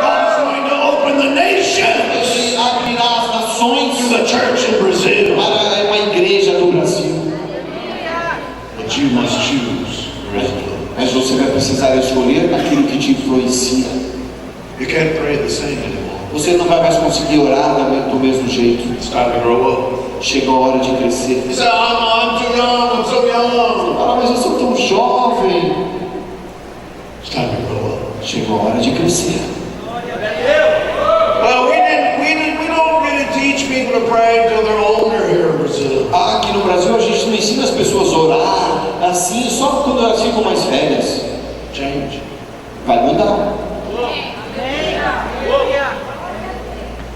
God is going to open the nations Ele abrirá as nações to the church in Brazil. para uma igreja do Brasil. But you must choose your influence. Mas você vai precisar escolher aquilo que te influencia. You can't pray the same anymore. Você não vai mais conseguir orar do mesmo jeito. It's time to grow up. Chegou a hora de crescer. You say, I'm too young, I'm so young. Ah, mas eu sou tão jovem. It's time to grow up. Chegou a hora de crescer. Well, we don't really teach people to pray until they're older here in Brazil. Aqui no Brasil a gente não ensina as pessoas a orar assim só quando elas ficam mais velhas. Change. Vai mudar.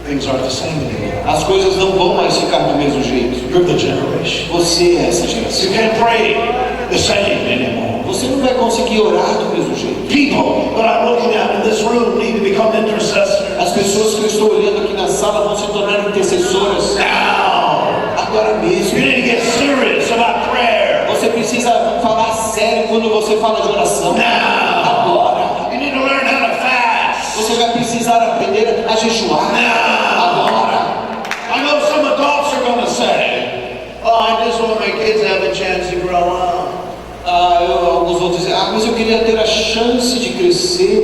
Things aren't the same anymore. As coisas não vão mais ficar do mesmo jeito. You're the generation. Você é essa You geração. can't pray the same anymore. Você não vai conseguir orar do mesmo jeito. People that I'm looking at in this room need to become intercessors. As pessoas que eu estou olhando aqui na sala vão se tornar intercessoras. Now, Agora mesmo. you need to get serious about prayer. Você precisa falar sério quando você fala de oração. Now, Agora. you need to learn how to fast. Você vai precisar aprender a jejuar. Now, Agora. I know some adults are going to say, "Oh, I just want my kids to have a chance to grow up." Alguns vão dizer: mas eu queria ter a chance de crescer.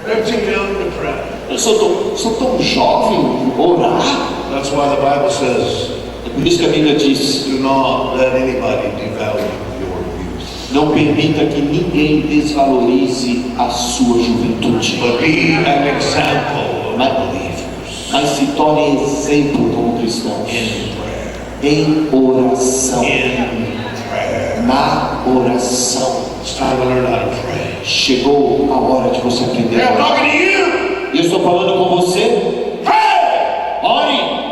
They're too young to pray. Eu sou tão jovem, orar. That's why the Bible says, É por isso que a Bíblia diz: "Do not let anybody devalue your youth." Não permita que ninguém desvalorize a sua juventude. But be an example of believers. Mas se torne exemplo como cristãos. In prayer. Em oração. In prayer. Na oração. It's time to learn how to pray. Chegou a hora de você aprender a I'm orar. talking to you. E eu estou falando com você. Pray. Ore.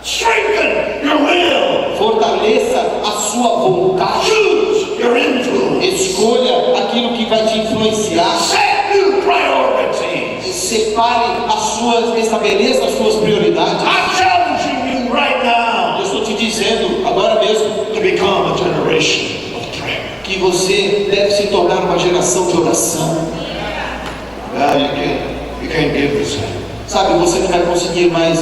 Strengthen your will. Fortaleça a sua vontade. Choose your influence. Escolha aquilo que vai te influenciar. Set new priorities. Separe as suas, estabeleça as suas prioridades. I'm challenging you right now Eu estou te dizendo agora mesmo to become a generation of prayer. que você deve se tornar uma geração de oração. You can't give the same. Sabe, você não vai conseguir mais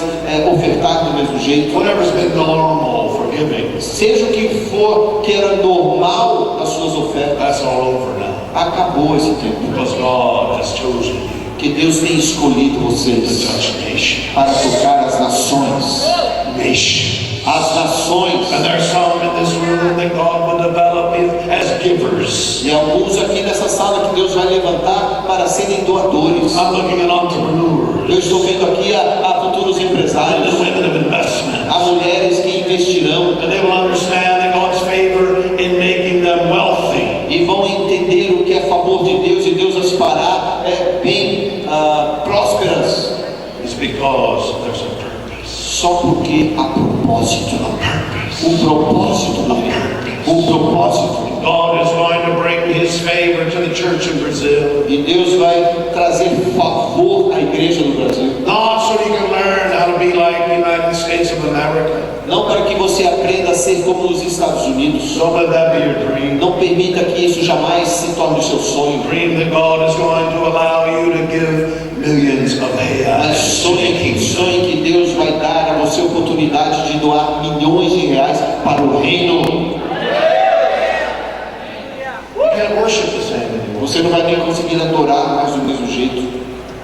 ofertar do mesmo jeito. Whatever's been normal for giving, Seja o que for que era normal das suas ofertas, that's all over now. acabou esse tempo. Because God has chosen you Que Deus tem escolhido to vocês touch nations. para tocar as nações. Nations. As nações. And there's some in this room that God will develop as givers. E alguns aqui nessa sala que Deus vai levantar para serem doadores. I'm looking at entrepreneurs. Eu estou vendo aqui a futuros empresários, And women of investment. a mulheres que investirão And they will understand God's favor in making them wealthy. e vão entender o que é a favor de Deus e Deus as fará bem prósperas. It's because there's a purpose. Só porque há propósito. O propósito. O propósito. God is going to bring His favor to the church in Brazil. E Deus vai trazer favor à igreja do Brasil. Not so you can learn how to be like the United States of America. Não para que você aprenda a ser como os Estados Unidos. Don't let that be your dream. Não permita que isso jamais se torne o seu sonho. Dream that God is going to allow you to give millions of Mas reais. sonhe que Deus vai dar a você a oportunidade de doar milhões de reais para o reino. You can't worship the same anymore. Você não vai nem conseguir adorar mais do mesmo jeito.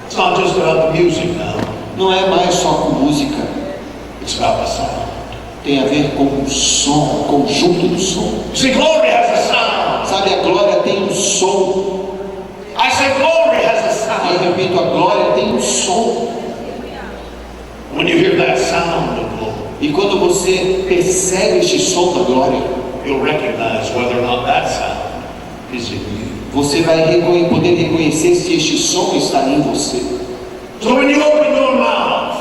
It's not just about the music now. Não é mais só com música. It's about the sound. Tem a ver com o som, o conjunto do som. See, glory has a sound. Sabe, a glória tem um som. I said glory has a Eu sound. repito, a glória tem um som. When you hear that sound of glory, E quando você percebe este som da glória, you'll recognize whether or not that sound is in you. você vai poder reconhecer se este som está em você. So when you open your mouth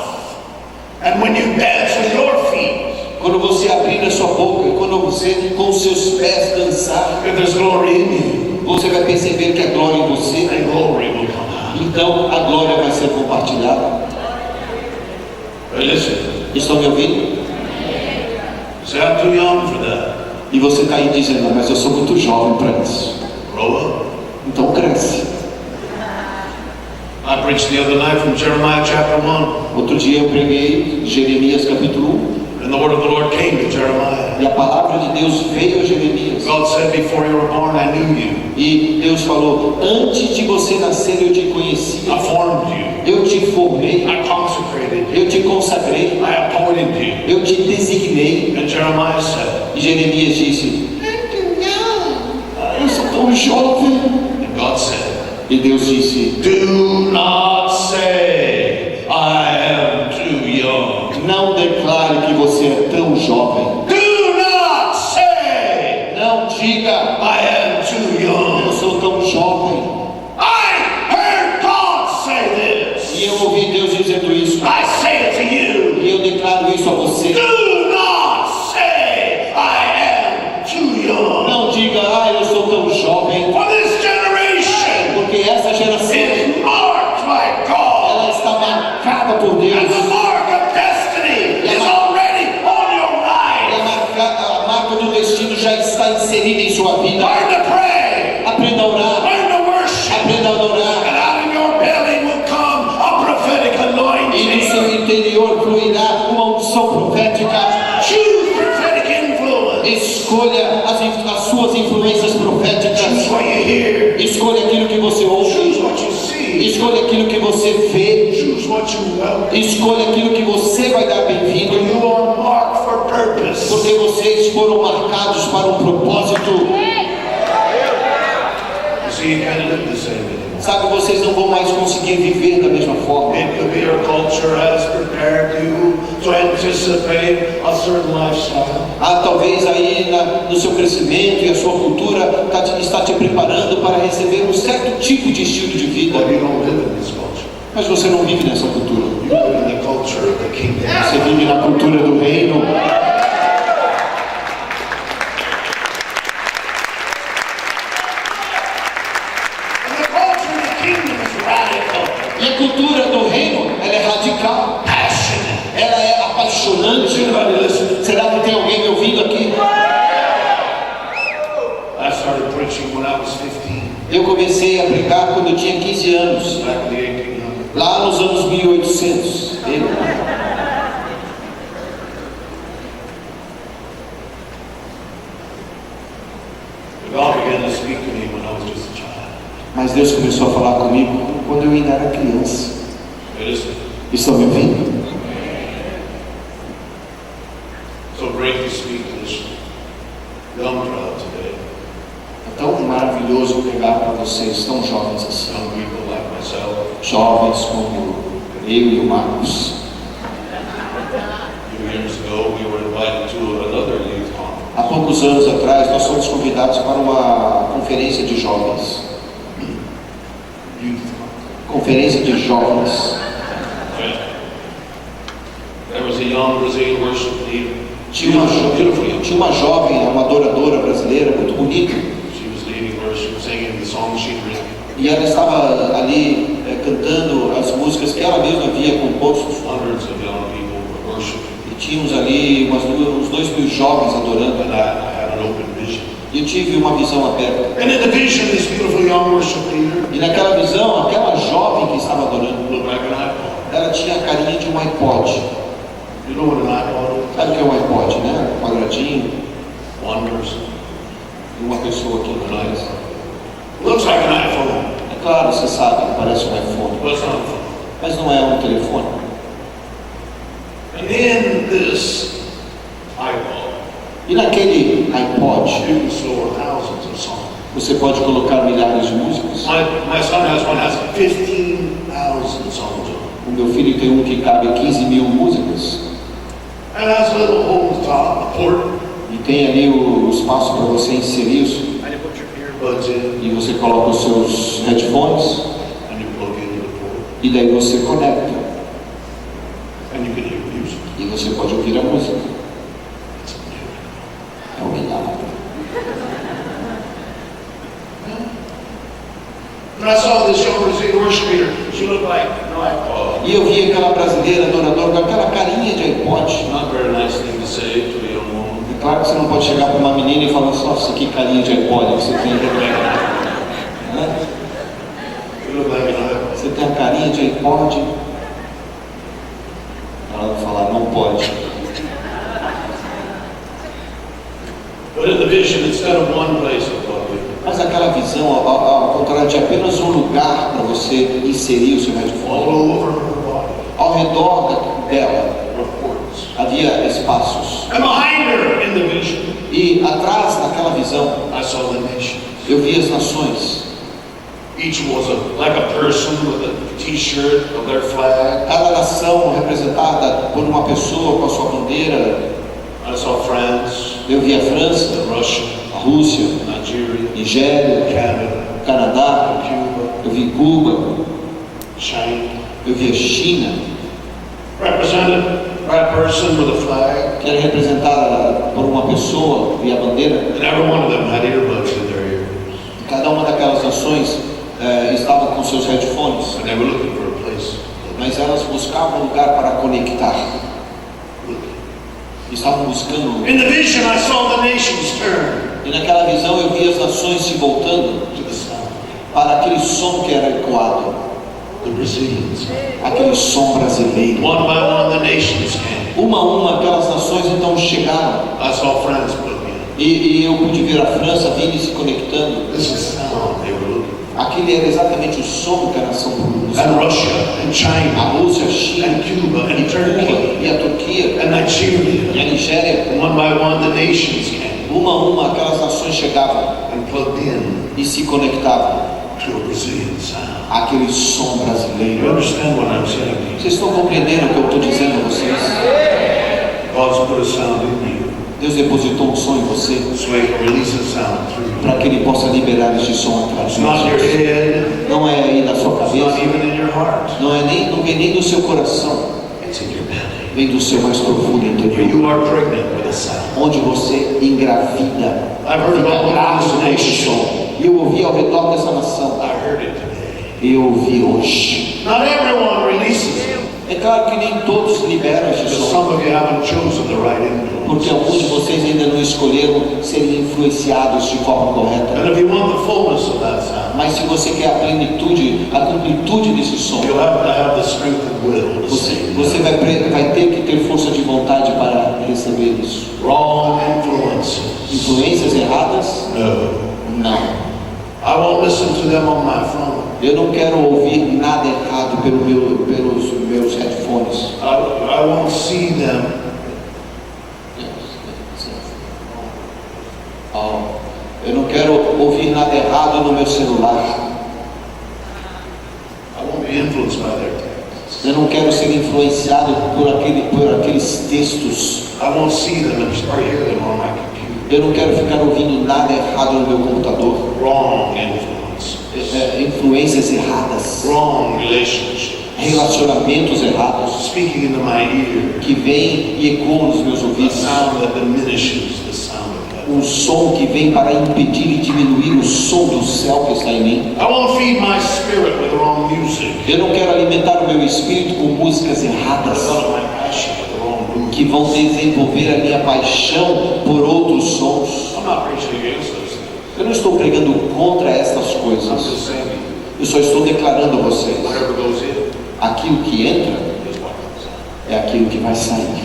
and when you dance with your feet, Quando você abrir a sua boca e quando você com os seus pés dançar, if there's glory in you, você vai perceber que a glória em você, then glory will come out. então a glória vai ser compartilhada. But listen, Estão me ouvindo? say I'm too young for that. E você está aí dizendo, mas eu sou muito jovem para isso. Grow up. Então cresce. I preached the other night from Jeremiah chapter 1. Outro dia eu preguei Jeremias capítulo 1. And the word of the Lord came to Jeremiah. E a palavra de Deus veio a Jeremias. God said, before you were born, I knew you. E Deus falou, antes de você nascer eu te conheci. I formed you. Eu te formei. I consecrated you. Eu te consagrei. I appointed you. Eu te designei. And Jeremiah said, E Jeremias disse, eu sou tão jovem. and God said, E Deus disse, do not say, I am too young. não declare que você é tão jovem. Do not say, Não diga, I am too eu young. sou tão jovem. I heard God say this. E eu ouvi Deus dizendo isso. I say it to you. E eu declaro isso a você. Do not say, I am too young. Não diga, eu sou tão jovem. For this generation Porque essa geração, is marked by God. ela está marcada por And Deus. the mark of destiny is already on your life. A marca do destino já está inserida em sua vida. Learn to pray. Aprenda a orar. Learn to worship. Aprenda a adorar. And out of your belly will come a prophetic E no anointing. seu interior fluirá uma unção profética. Choose prophetic influence. Escolha as suas influências proféticas. Choose what you hear. Escolha aquilo que você ouve. Choose what you see. Escolha aquilo que você vê. Choose what you welcome. Escolha aquilo que você vai dar bem-vindo. You are marked for purpose. Porque vocês foram marcados para um propósito. So you can't live the same anymore. Sabe, vocês não vão mais conseguir viver da mesma forma. It could be your culture has prepared you to anticipate a certain lifestyle. Talvez aí no seu crescimento e a sua cultura está te preparando para receber um certo tipo de estilo de vida. But you don't live in this culture. Mas você não vive nessa cultura. You live in the culture of the kingdom. Você vive na cultura do reino. E a cultura do reino, ela é radical, ela é apaixonante. Será que tem alguém me ouvindo aqui? I started preaching when I was 15. Eu comecei a pregar quando eu tinha 15 anos, Back in the 1800s. lá nos anos 1800. God began to speak to me when I was just a child. Mas Deus começou a falar comigo quando eu ainda era criança. Estão me ouvindo? So great to speak to this young crowd today. É tão maravilhoso pregar para vocês, tão jovens assim. Young people like myself. Jovens como eu e o Marcos. A few years ago, we were invited to another youth conference. Há poucos anos atrás, nós fomos convidados para uma conferência de jovens. Conferência de jovens. There was a young Brazilian worship leader. Tinha uma jovem, uma adoradora brasileira muito bonita. She was leading worship, singing the songs she'd written. E ela estava ali cantando as músicas que ela mesma havia composto. Hundreds of young people were worshiping. E tínhamos ali uns 2.000 jovens adorando. And I had an open vision. E eu tive uma visão aberta. And in the vision, this beautiful young worship leader E naquela visão, aquela jovem que estava adorando, looked like an iPod. ela tinha a carinha de um iPod. You know what an iPod is? Sabe o que é um iPod, né? Um quadradinho, One person. e uma pessoa aqui atrás. Looks like an iPhone, É claro, você sabe, parece um iPhone, but it's not a phone. mas não é um telefone. And in this iPod, E naquele iPod, you can store thousands of songs. você pode colocar milhares de músicas. My son has one that has 15,000 songs on it. O meu filho tem um que cabe 15.000 músicas. And has a little hole in the top, a port. E tem ali o espaço para você inserir isso. And you put your earbuds in, E você coloca os seus headphones. and you plug into the port. E daí você conecta. And you can hear music. E você pode ouvir a música. É um milagre. And I saw this young Brazilian worship leader. She looked like an iPod. E eu vi aquela brasileira adoradora com aquela carinha de iPod. Not a very nice thing to say to a young woman. É claro que você não pode chegar para uma menina e falar assim, nossa, que carinha de iPod que você tem. Né? You look like an iPod. Você tem a carinha de iPod. Ela vai falar, não pode. But in the vision, instead of one place to plug in, Mas aquela visão, ao contrário de apenas um lugar para você inserir o seu all headphone, over her body ao redor dela were ports. havia espaços. And behind her in the vision, E atrás daquela visão, I saw the nations. eu vi as nações. Each was like a person with a t-shirt of their flag. Cada nação representada por uma pessoa com a sua bandeira. I saw France, Eu vi a França, Russia, a Rússia, Nigeria, Nigéria, Canada, Canadá, Cuba, eu vi Cuba, China. eu vi a China, Represented by a person with a flag. que era representada por uma pessoa e a bandeira. And every one of them had earbuds in their ears. Cada uma daquelas nações estava com seus headphones, And they were looking for a place. mas elas buscavam um lugar para conectar. Estavam buscando. In the vision, I saw the nations turn E naquela visão eu vi as nações se voltando to the sound. para aquele som que era ecoado, The Brazilians. aquele som brasileiro. One by one, the nations came. Uma a uma aquelas nações então chegaram. I saw France plug in. E eu pude ver a França vindo e se conectando. This is the sound they were looking for. Aquele era exatamente o som que a nação produziu. And Russia, and A China, Rússia, a China, and Cuba, and Turkey, e a Turquia, and e Nigeria. a Nigéria. One by one, the nations came Uma a uma aquelas nações chegavam and plugged in e se conectavam to a Brazilian sound. àquele som You brasileiro. understand what I'm saying to you? Vocês estão compreendendo o que eu estou dizendo a vocês? God's put a sound in you Deus depositou um som em você so He can release a sound through you. para que Ele possa liberar este som através It's de not in your vocês. head. Não é aí na sua It's not cabeça, even in your heart. não vem nem do seu coração, It's in your belly. vem do seu mais profundo Where interior, you are pregnant with a sound. onde você engravida. I've heard Fica about grávida this com este nation. som. E eu ouvi ao redor dessa nação. I heard it today. Eu ouvi hoje. Not everyone releases it. É claro que nem todos liberam este Because som, some of you haven't chosen the right porque influence. alguns de vocês ainda não escolheram serem influenciados de forma correta. And if you want the fullness of that sound, Mas se você quer a plenitude, a completude desse som, you'll have to have the strength and will to say você vai ter que ter força de vontade para receber isso. wrong influences. Influências erradas? No. Não. I won't listen to them on my phone. Eu não quero ouvir nada errado pelos meus headphones. I won't see them. Eu não quero ouvir nada errado no meu celular. I won't be influenced by their texts. Eu não quero ser influenciado por aqueles textos. I won't see them or hear them on my computer. Eu não quero ficar ouvindo nada errado no meu computador. Wrong influences. Influências erradas, Wrong relationships. relacionamentos errados Speaking into my ear. que vêm e ecoam nos meus A ouvidos. sound that diminishes the sound of heaven. Um som que vem para impedir e diminuir o som do céu que está em mim. I won't feed my spirit with the wrong music. Eu não quero alimentar o meu espírito com músicas erradas Develop my passion with the wrong movement. que vão desenvolver a minha paixão por outros sons. I'm not preaching against those things. Eu não estou pregando contra estas I'm coisas. just saying Eu só estou declarando a vocês: whatever goes in aquilo que entra is what comes out. é aquilo que vai sair.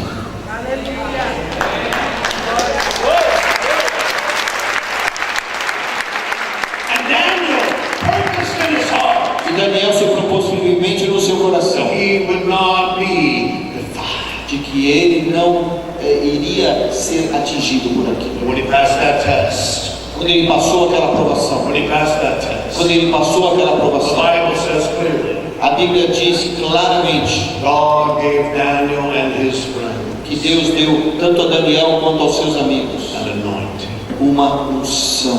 And Daniel purposed in his heart E Daniel se propôs firmemente no seu coração that he would not be defiled. de que ele não iria ser atingido por aquilo. When he passed that test, Quando ele passou aquela aprovação, when he passed that test, quando ele passou aquela the aprovação, Bible says clearly, a Bíblia diz claramente God gave Daniel and his friends que Deus deu tanto a Daniel quanto aos seus amigos an anointing uma unção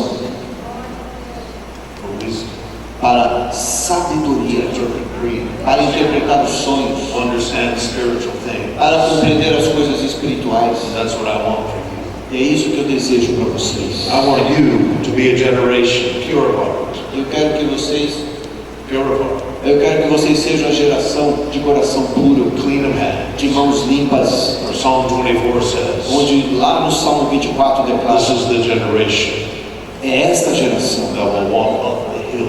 for wisdom, para sabedoria, interpret dreams, para interpretar os sonhos, understand spiritual things. para compreender as coisas espirituais. That's what I want for you. E é isso que eu desejo para vocês. I want you to be a generation pure of heart, Eu quero que vocês sejam a geração de coração puro, clean of hands. de mãos limpas, For Psalm 24 says, onde lá no Salmo 24 declara: this is the generation é esta geração that will walk up the hill.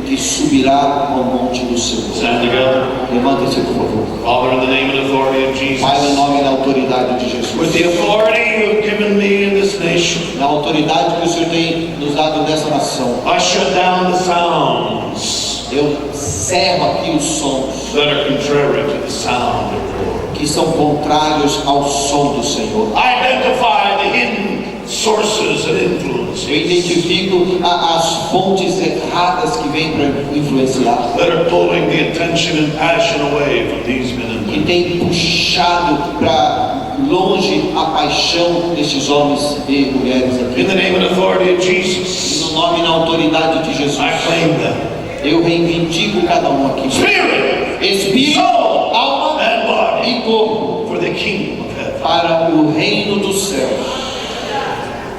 que subirá ao monte do Senhor. Stand together. Levantem-se, por favor. Father, in the name and authority of Jesus, Pai, no nome e na autoridade de with the Jesus, authority you have given me in this nation, na autoridade que o Senhor tem nos dado nessa nação, I shut down the sounds eu cerro aqui os sons that are contrary to the sound of the Lord. que são contrários ao som do Senhor. Identify the hidden sources and influences Eu identifico as fontes erradas que vêm para influenciar, that are pulling the attention and passion away from these men and que women. tem puxado para longe a paixão destes homens e mulheres In aqui. the name and authority of E Jesus, no nome e na autoridade de Jesus, I claim them. eu reivindico cada um aqui. Spirit, Espírito, soul, alma and body e corpo, for the kingdom of heaven. para o reino dos céus.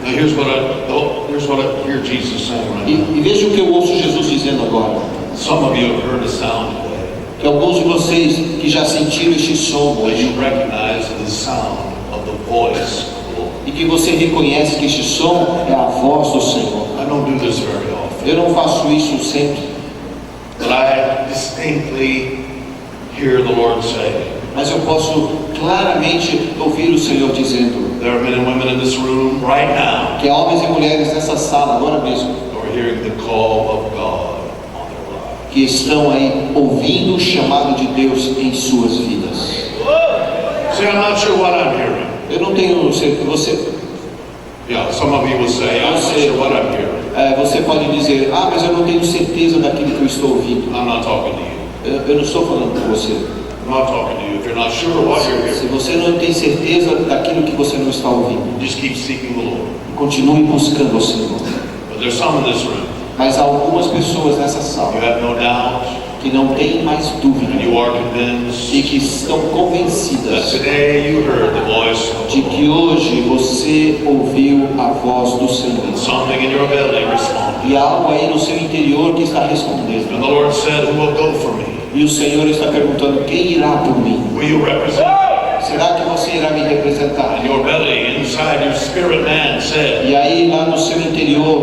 Now here's what I hear Jesus saying right now. E veja o que eu ouço Jesus dizendo agora. Some of you have heard a sound today, Que alguns de vocês que já sentiram este som that hoje, you recognize the sound of the voice of the Lord. e que você reconhece que este som é a voz do Senhor. I don't do this very often, Eu não faço isso sempre, but I distinctly hear the Lord say, mas eu posso claramente ouvir o Senhor dizendo there are men and women in this room right now que há homens e mulheres nessa sala agora mesmo who are hearing the call of God on their lives. que estão aí ouvindo o chamado de Deus em suas vidas. See, I'm not sure what I'm hearing. Eu não tenho, você, Yeah, some of you will say, I'm not sure what I'm hearing. Você pode dizer, mas eu não tenho certeza daquilo que eu estou ouvindo. I'm not talking to you. Eu não estou falando com você. I'm not talking to you. If you're not sure what you're Se hearing, você não tem certeza daquilo que você não está ouvindo, just keep seeking the Lord. continue buscando o Senhor. But there's some in this room. Mas há algumas pessoas nessa sala You have no doubt, que não têm mais dúvida and you are convinced e que estão that convencidas today you heard the voice of de the que Lord. hoje você ouviu a voz do Senhor. Something in your belly responded. E há algo aí no seu interior que está respondendo. And the Lord said, who will go for me? E o Senhor está perguntando, quem irá por mim? Will you represent me? Será que você irá me representar? And your belly, inside your spirit man said, E aí lá no seu interior,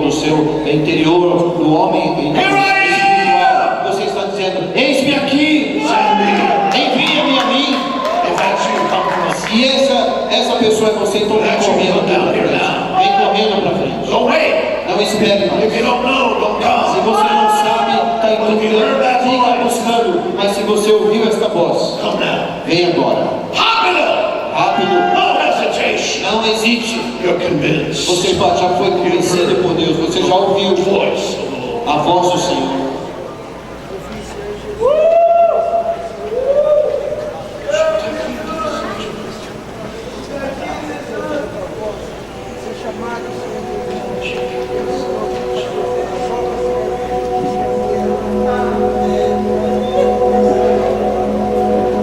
do homem espiritual, você está dizendo, eis-me aqui, envia-me a mim. if that's you, come from us. E essa pessoa é você, então vem correndo aqui para frente. Vem correndo para frente. Don't wait. Não espere mais. If you don't know, don't Se come. você não sabe, está em dúvida, fica buscando. Mas se você ouviu esta voz, Come now. vem agora. Hop it up. Rápido, No hesitation. não hesite. You're convinced. Você já foi convencido por Deus, você já ouviu The voice of the Lord. a voz do Senhor.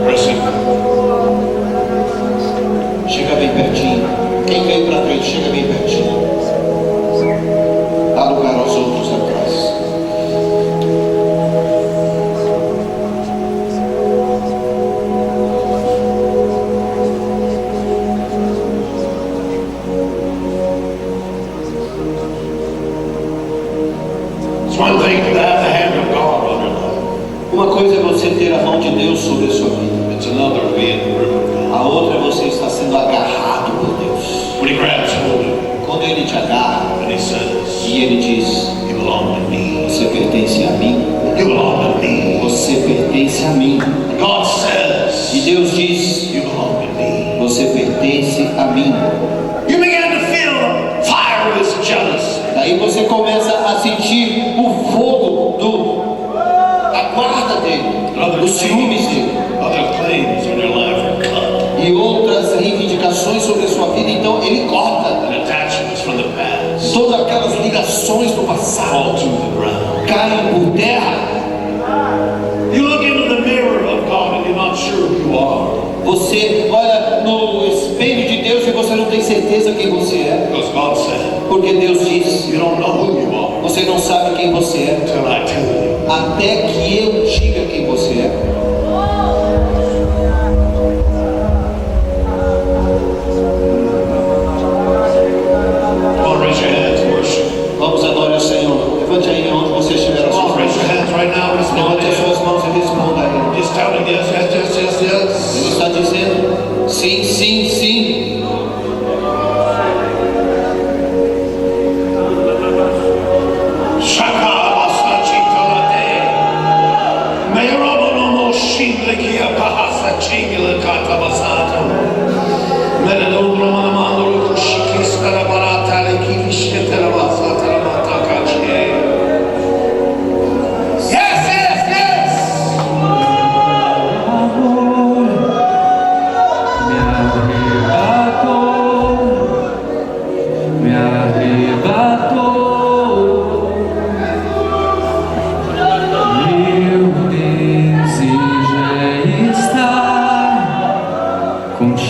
Pressing. Chega bem pertinho. Quem veio para frente, chega bem pertinho. Dá lugar aos outros atrás. It's one thing to have the hand of God on your life. Uma coisa é você ter a mão de Deus sobre a sua vida. It's another to be in the grip of God. A outra é você estar sendo agarrado por Deus. When He grabs hold of you Quando Ele te agarra and He says, e Ele diz, you belong to me. você pertence a mim. You belong to me. Você pertence a mim. God E says, Deus diz, you belong to me. você pertence a mim. You begin to feel the fire of His jealousy. Daí você começa a sentir o fogo a guarda dele, os ciúmes dele. Other claims in your life are cut. E outras reivindicações sobre a sua vida, então ele corta And attachments from the past todas aquelas ligações do passado, fall to the ground. caem por terra. You look into the mirror of God and you're not sure who you are. Você olha no espelho de Deus e você não tem certeza quem você é, Because God said, porque Deus diz, you don't know who you are você não sabe quem você é, until I tell you. até que eu diga quem você é. Come on, raise your hands, worship. Vamos adorar o Senhor. Levante aí onde você estiver. Come on, raise your hands right now. Respond Levante to as Him. suas mãos e responda a Ele. Just tell Him yes, yes, yes, yes, yes. Ele está dizendo sim, sim, sim. Shaka basta chingolate. Mayrobo no mo shingle kia pahasa chingle kata basato. Meredondro manamandro kushikista la barata le kilishkete la basata la mataka chie. Yes, yes, yes. Me arrebatou. Meu desejo é estar contigo.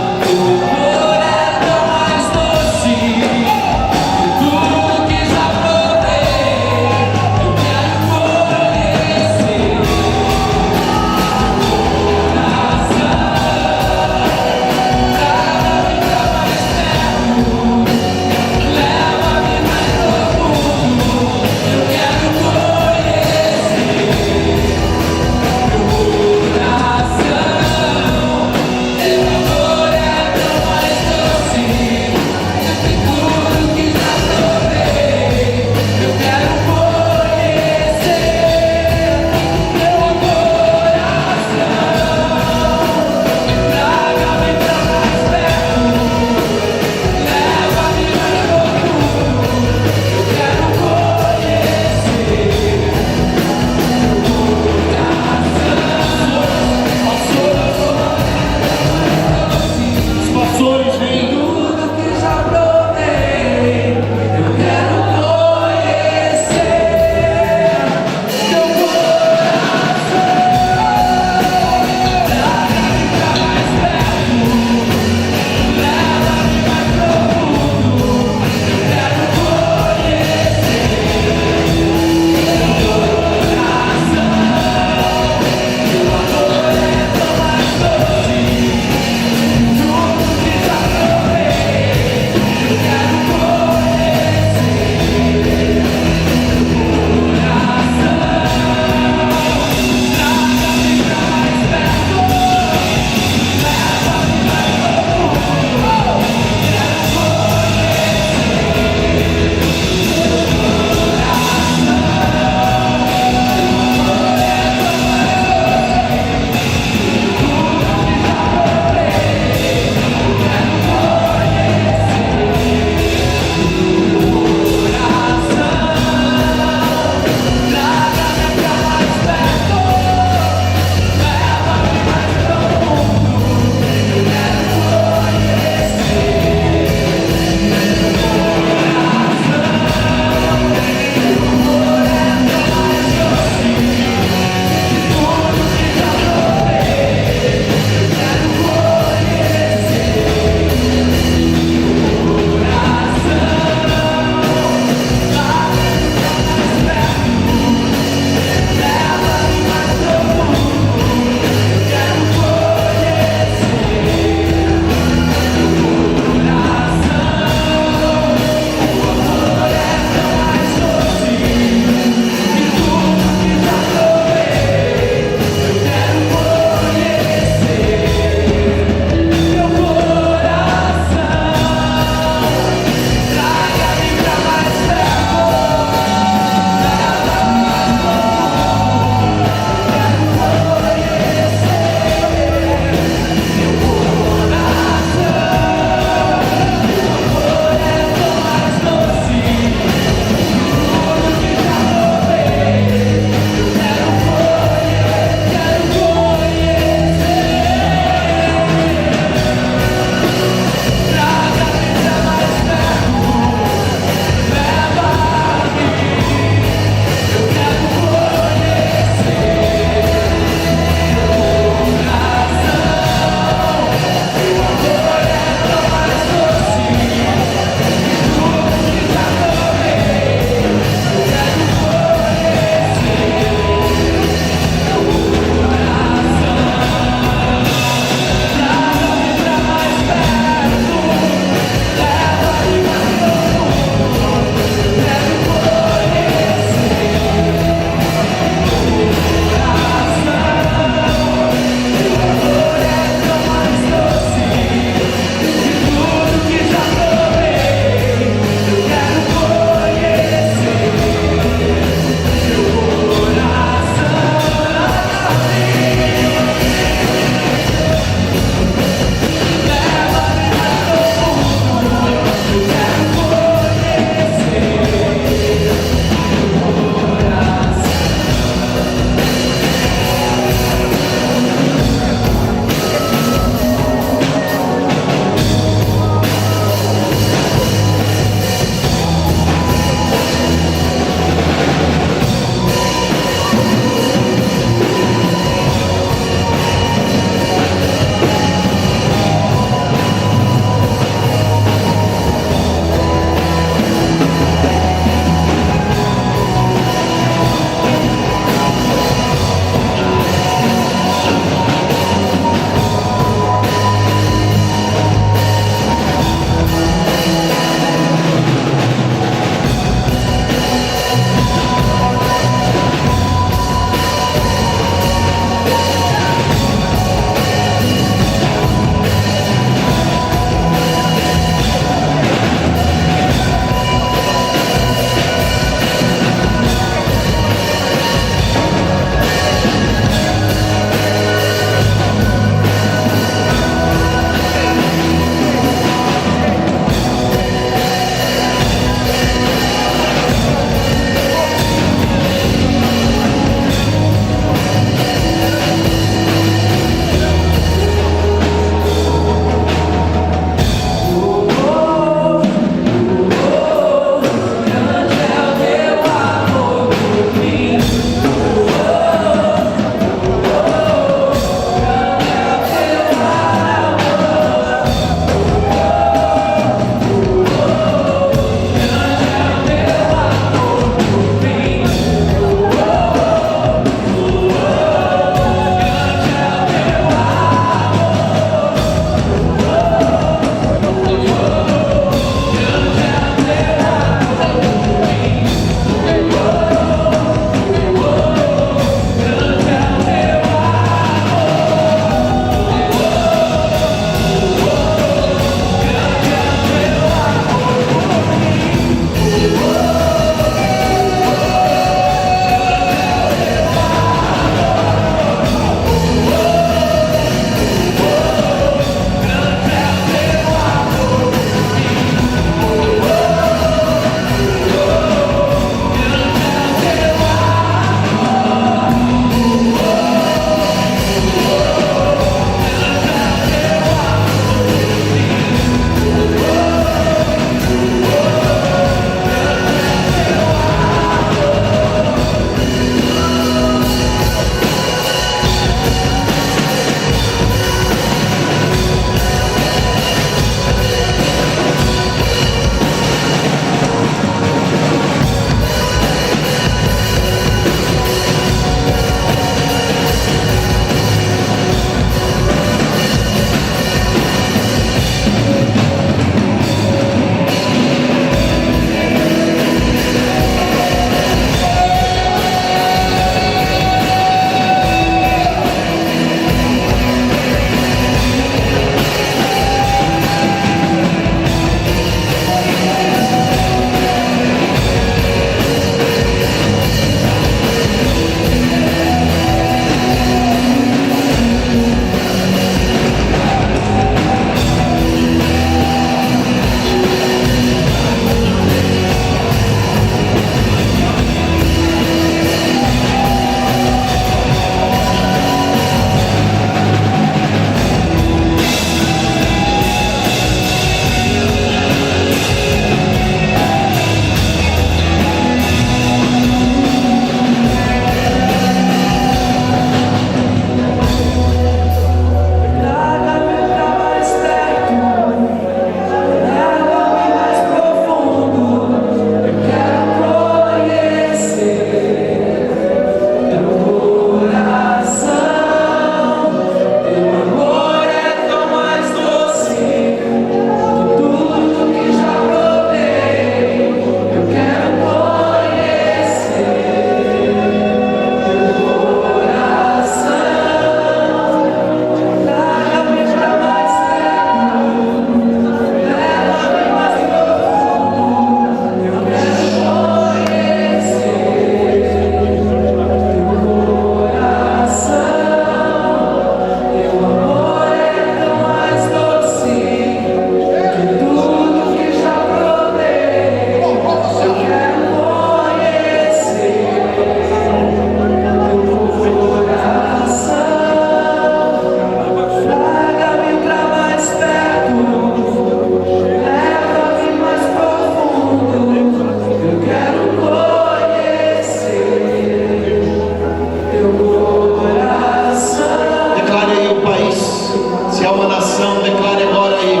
Se há uma nação, declare agora aí.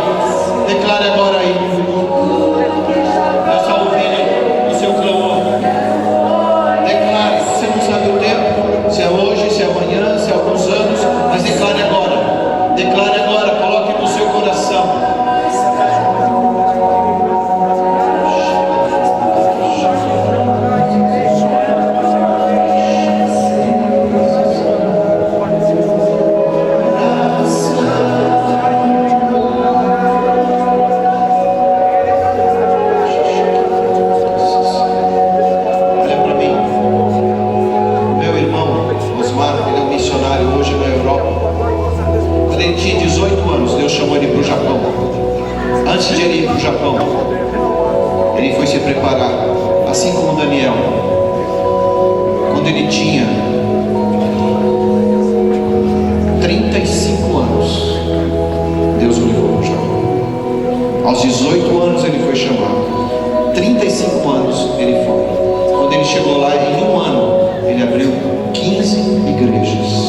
Declare agora aí. Eu só ouvindo o seu clamor. Declare. Você não sabe o tempo, se é hoje, se é amanhã, se é alguns anos, mas declare agora. Declare agora. Coloque no seu coração. Antes de ele ir para o Japão, ele foi se preparar, assim como Daniel. Quando ele tinha 35 anos, Deus o levou para o Japão. Aos 18 anos ele foi chamado. 35 anos ele foi. Quando ele chegou lá, em um ano, ele abriu 15 igrejas.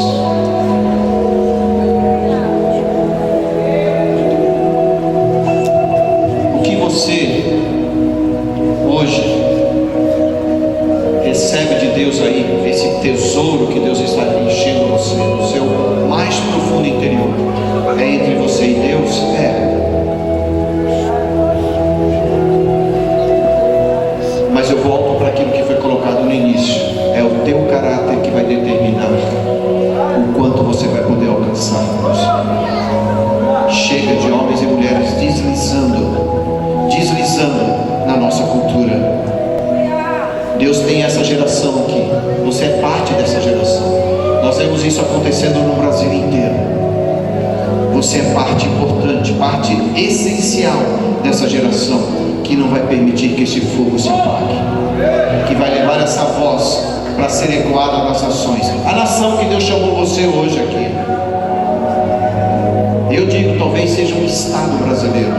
Você hoje recebe de Deus aí esse tesouro que Deus está enchendo você no seu mais profundo interior. É entre você e Deus? É. Mas eu volto para aquilo que foi colocado no início. É o teu caráter que vai determinar o quanto você vai poder alcançar. Chega de homens e mulheres deslizando na nossa cultura. Deus tem essa geração aqui. Você é parte dessa geração. Nós vemos isso acontecendo no Brasil inteiro. Você é parte importante, parte essencial dessa geração, que não vai permitir que esse fogo se apague, que vai levar essa voz para ser ecoada nas nações. A nação que Deus chamou você hoje aqui, eu digo, talvez seja um estado brasileiro,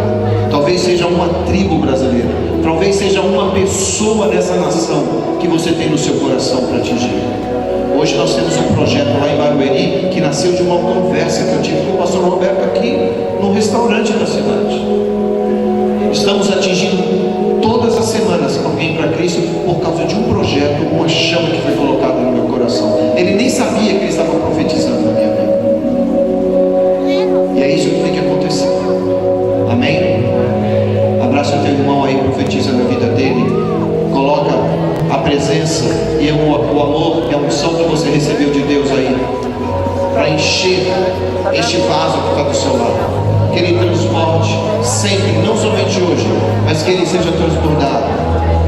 talvez seja uma tribo brasileira, talvez seja uma pessoa dessa nação que você tem no seu coração para atingir. Hoje nós temos um projeto lá em Barueri que nasceu de uma conversa que eu tive com o pastor Roberto aqui no restaurante da cidade. Estamos atingindo todas as semanas alguém para Cristo por causa de um projeto, uma chama que foi colocada no meu coração. Ele nem sabia que ele estava profetizando na minha vida. E é isso que tem que acontecer. Amém? Abraça o teu irmão aí, profetiza na vida dele. Coloca a presença e o amor e a unção que você recebeu de Deus aí, para encher este vaso que está do seu lado. Que ele transborde sempre, não somente hoje, mas que ele seja transbordado.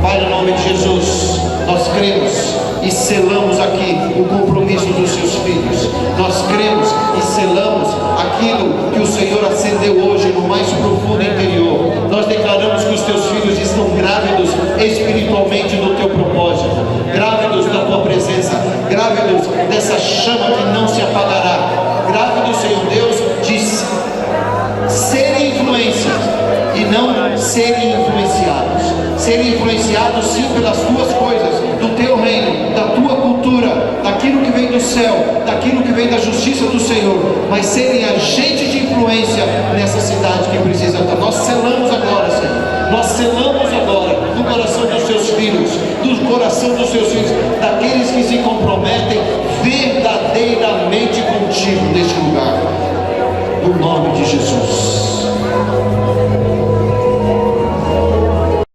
Pai, no nome de Jesus, nós cremos e selamos aqui o compromisso dos seus filhos. Nós cremos e selamos aquilo que o Senhor acendeu hoje no mais profundo interior. Nós declaramos que os teus filhos estão grávidos espiritualmente do teu propósito, grávidos da tua presença, grávidos dessa chama que não se apagará, grávidos, Senhor Deus, de serem influências e não serem influenciados. Serem influenciados sim pelas tuas coisas, do teu reino, da tua cultura, daquilo que vem do céu, daquilo que vem da justiça do Senhor, mas serem agentes de influência nessa cidade que precisa estar. Nós selamos agora, Senhor. Nós selamos agora no coração dos seus filhos, do coração dos seus filhos, daqueles que se comprometem verdadeiramente contigo neste lugar. No nome de Jesus.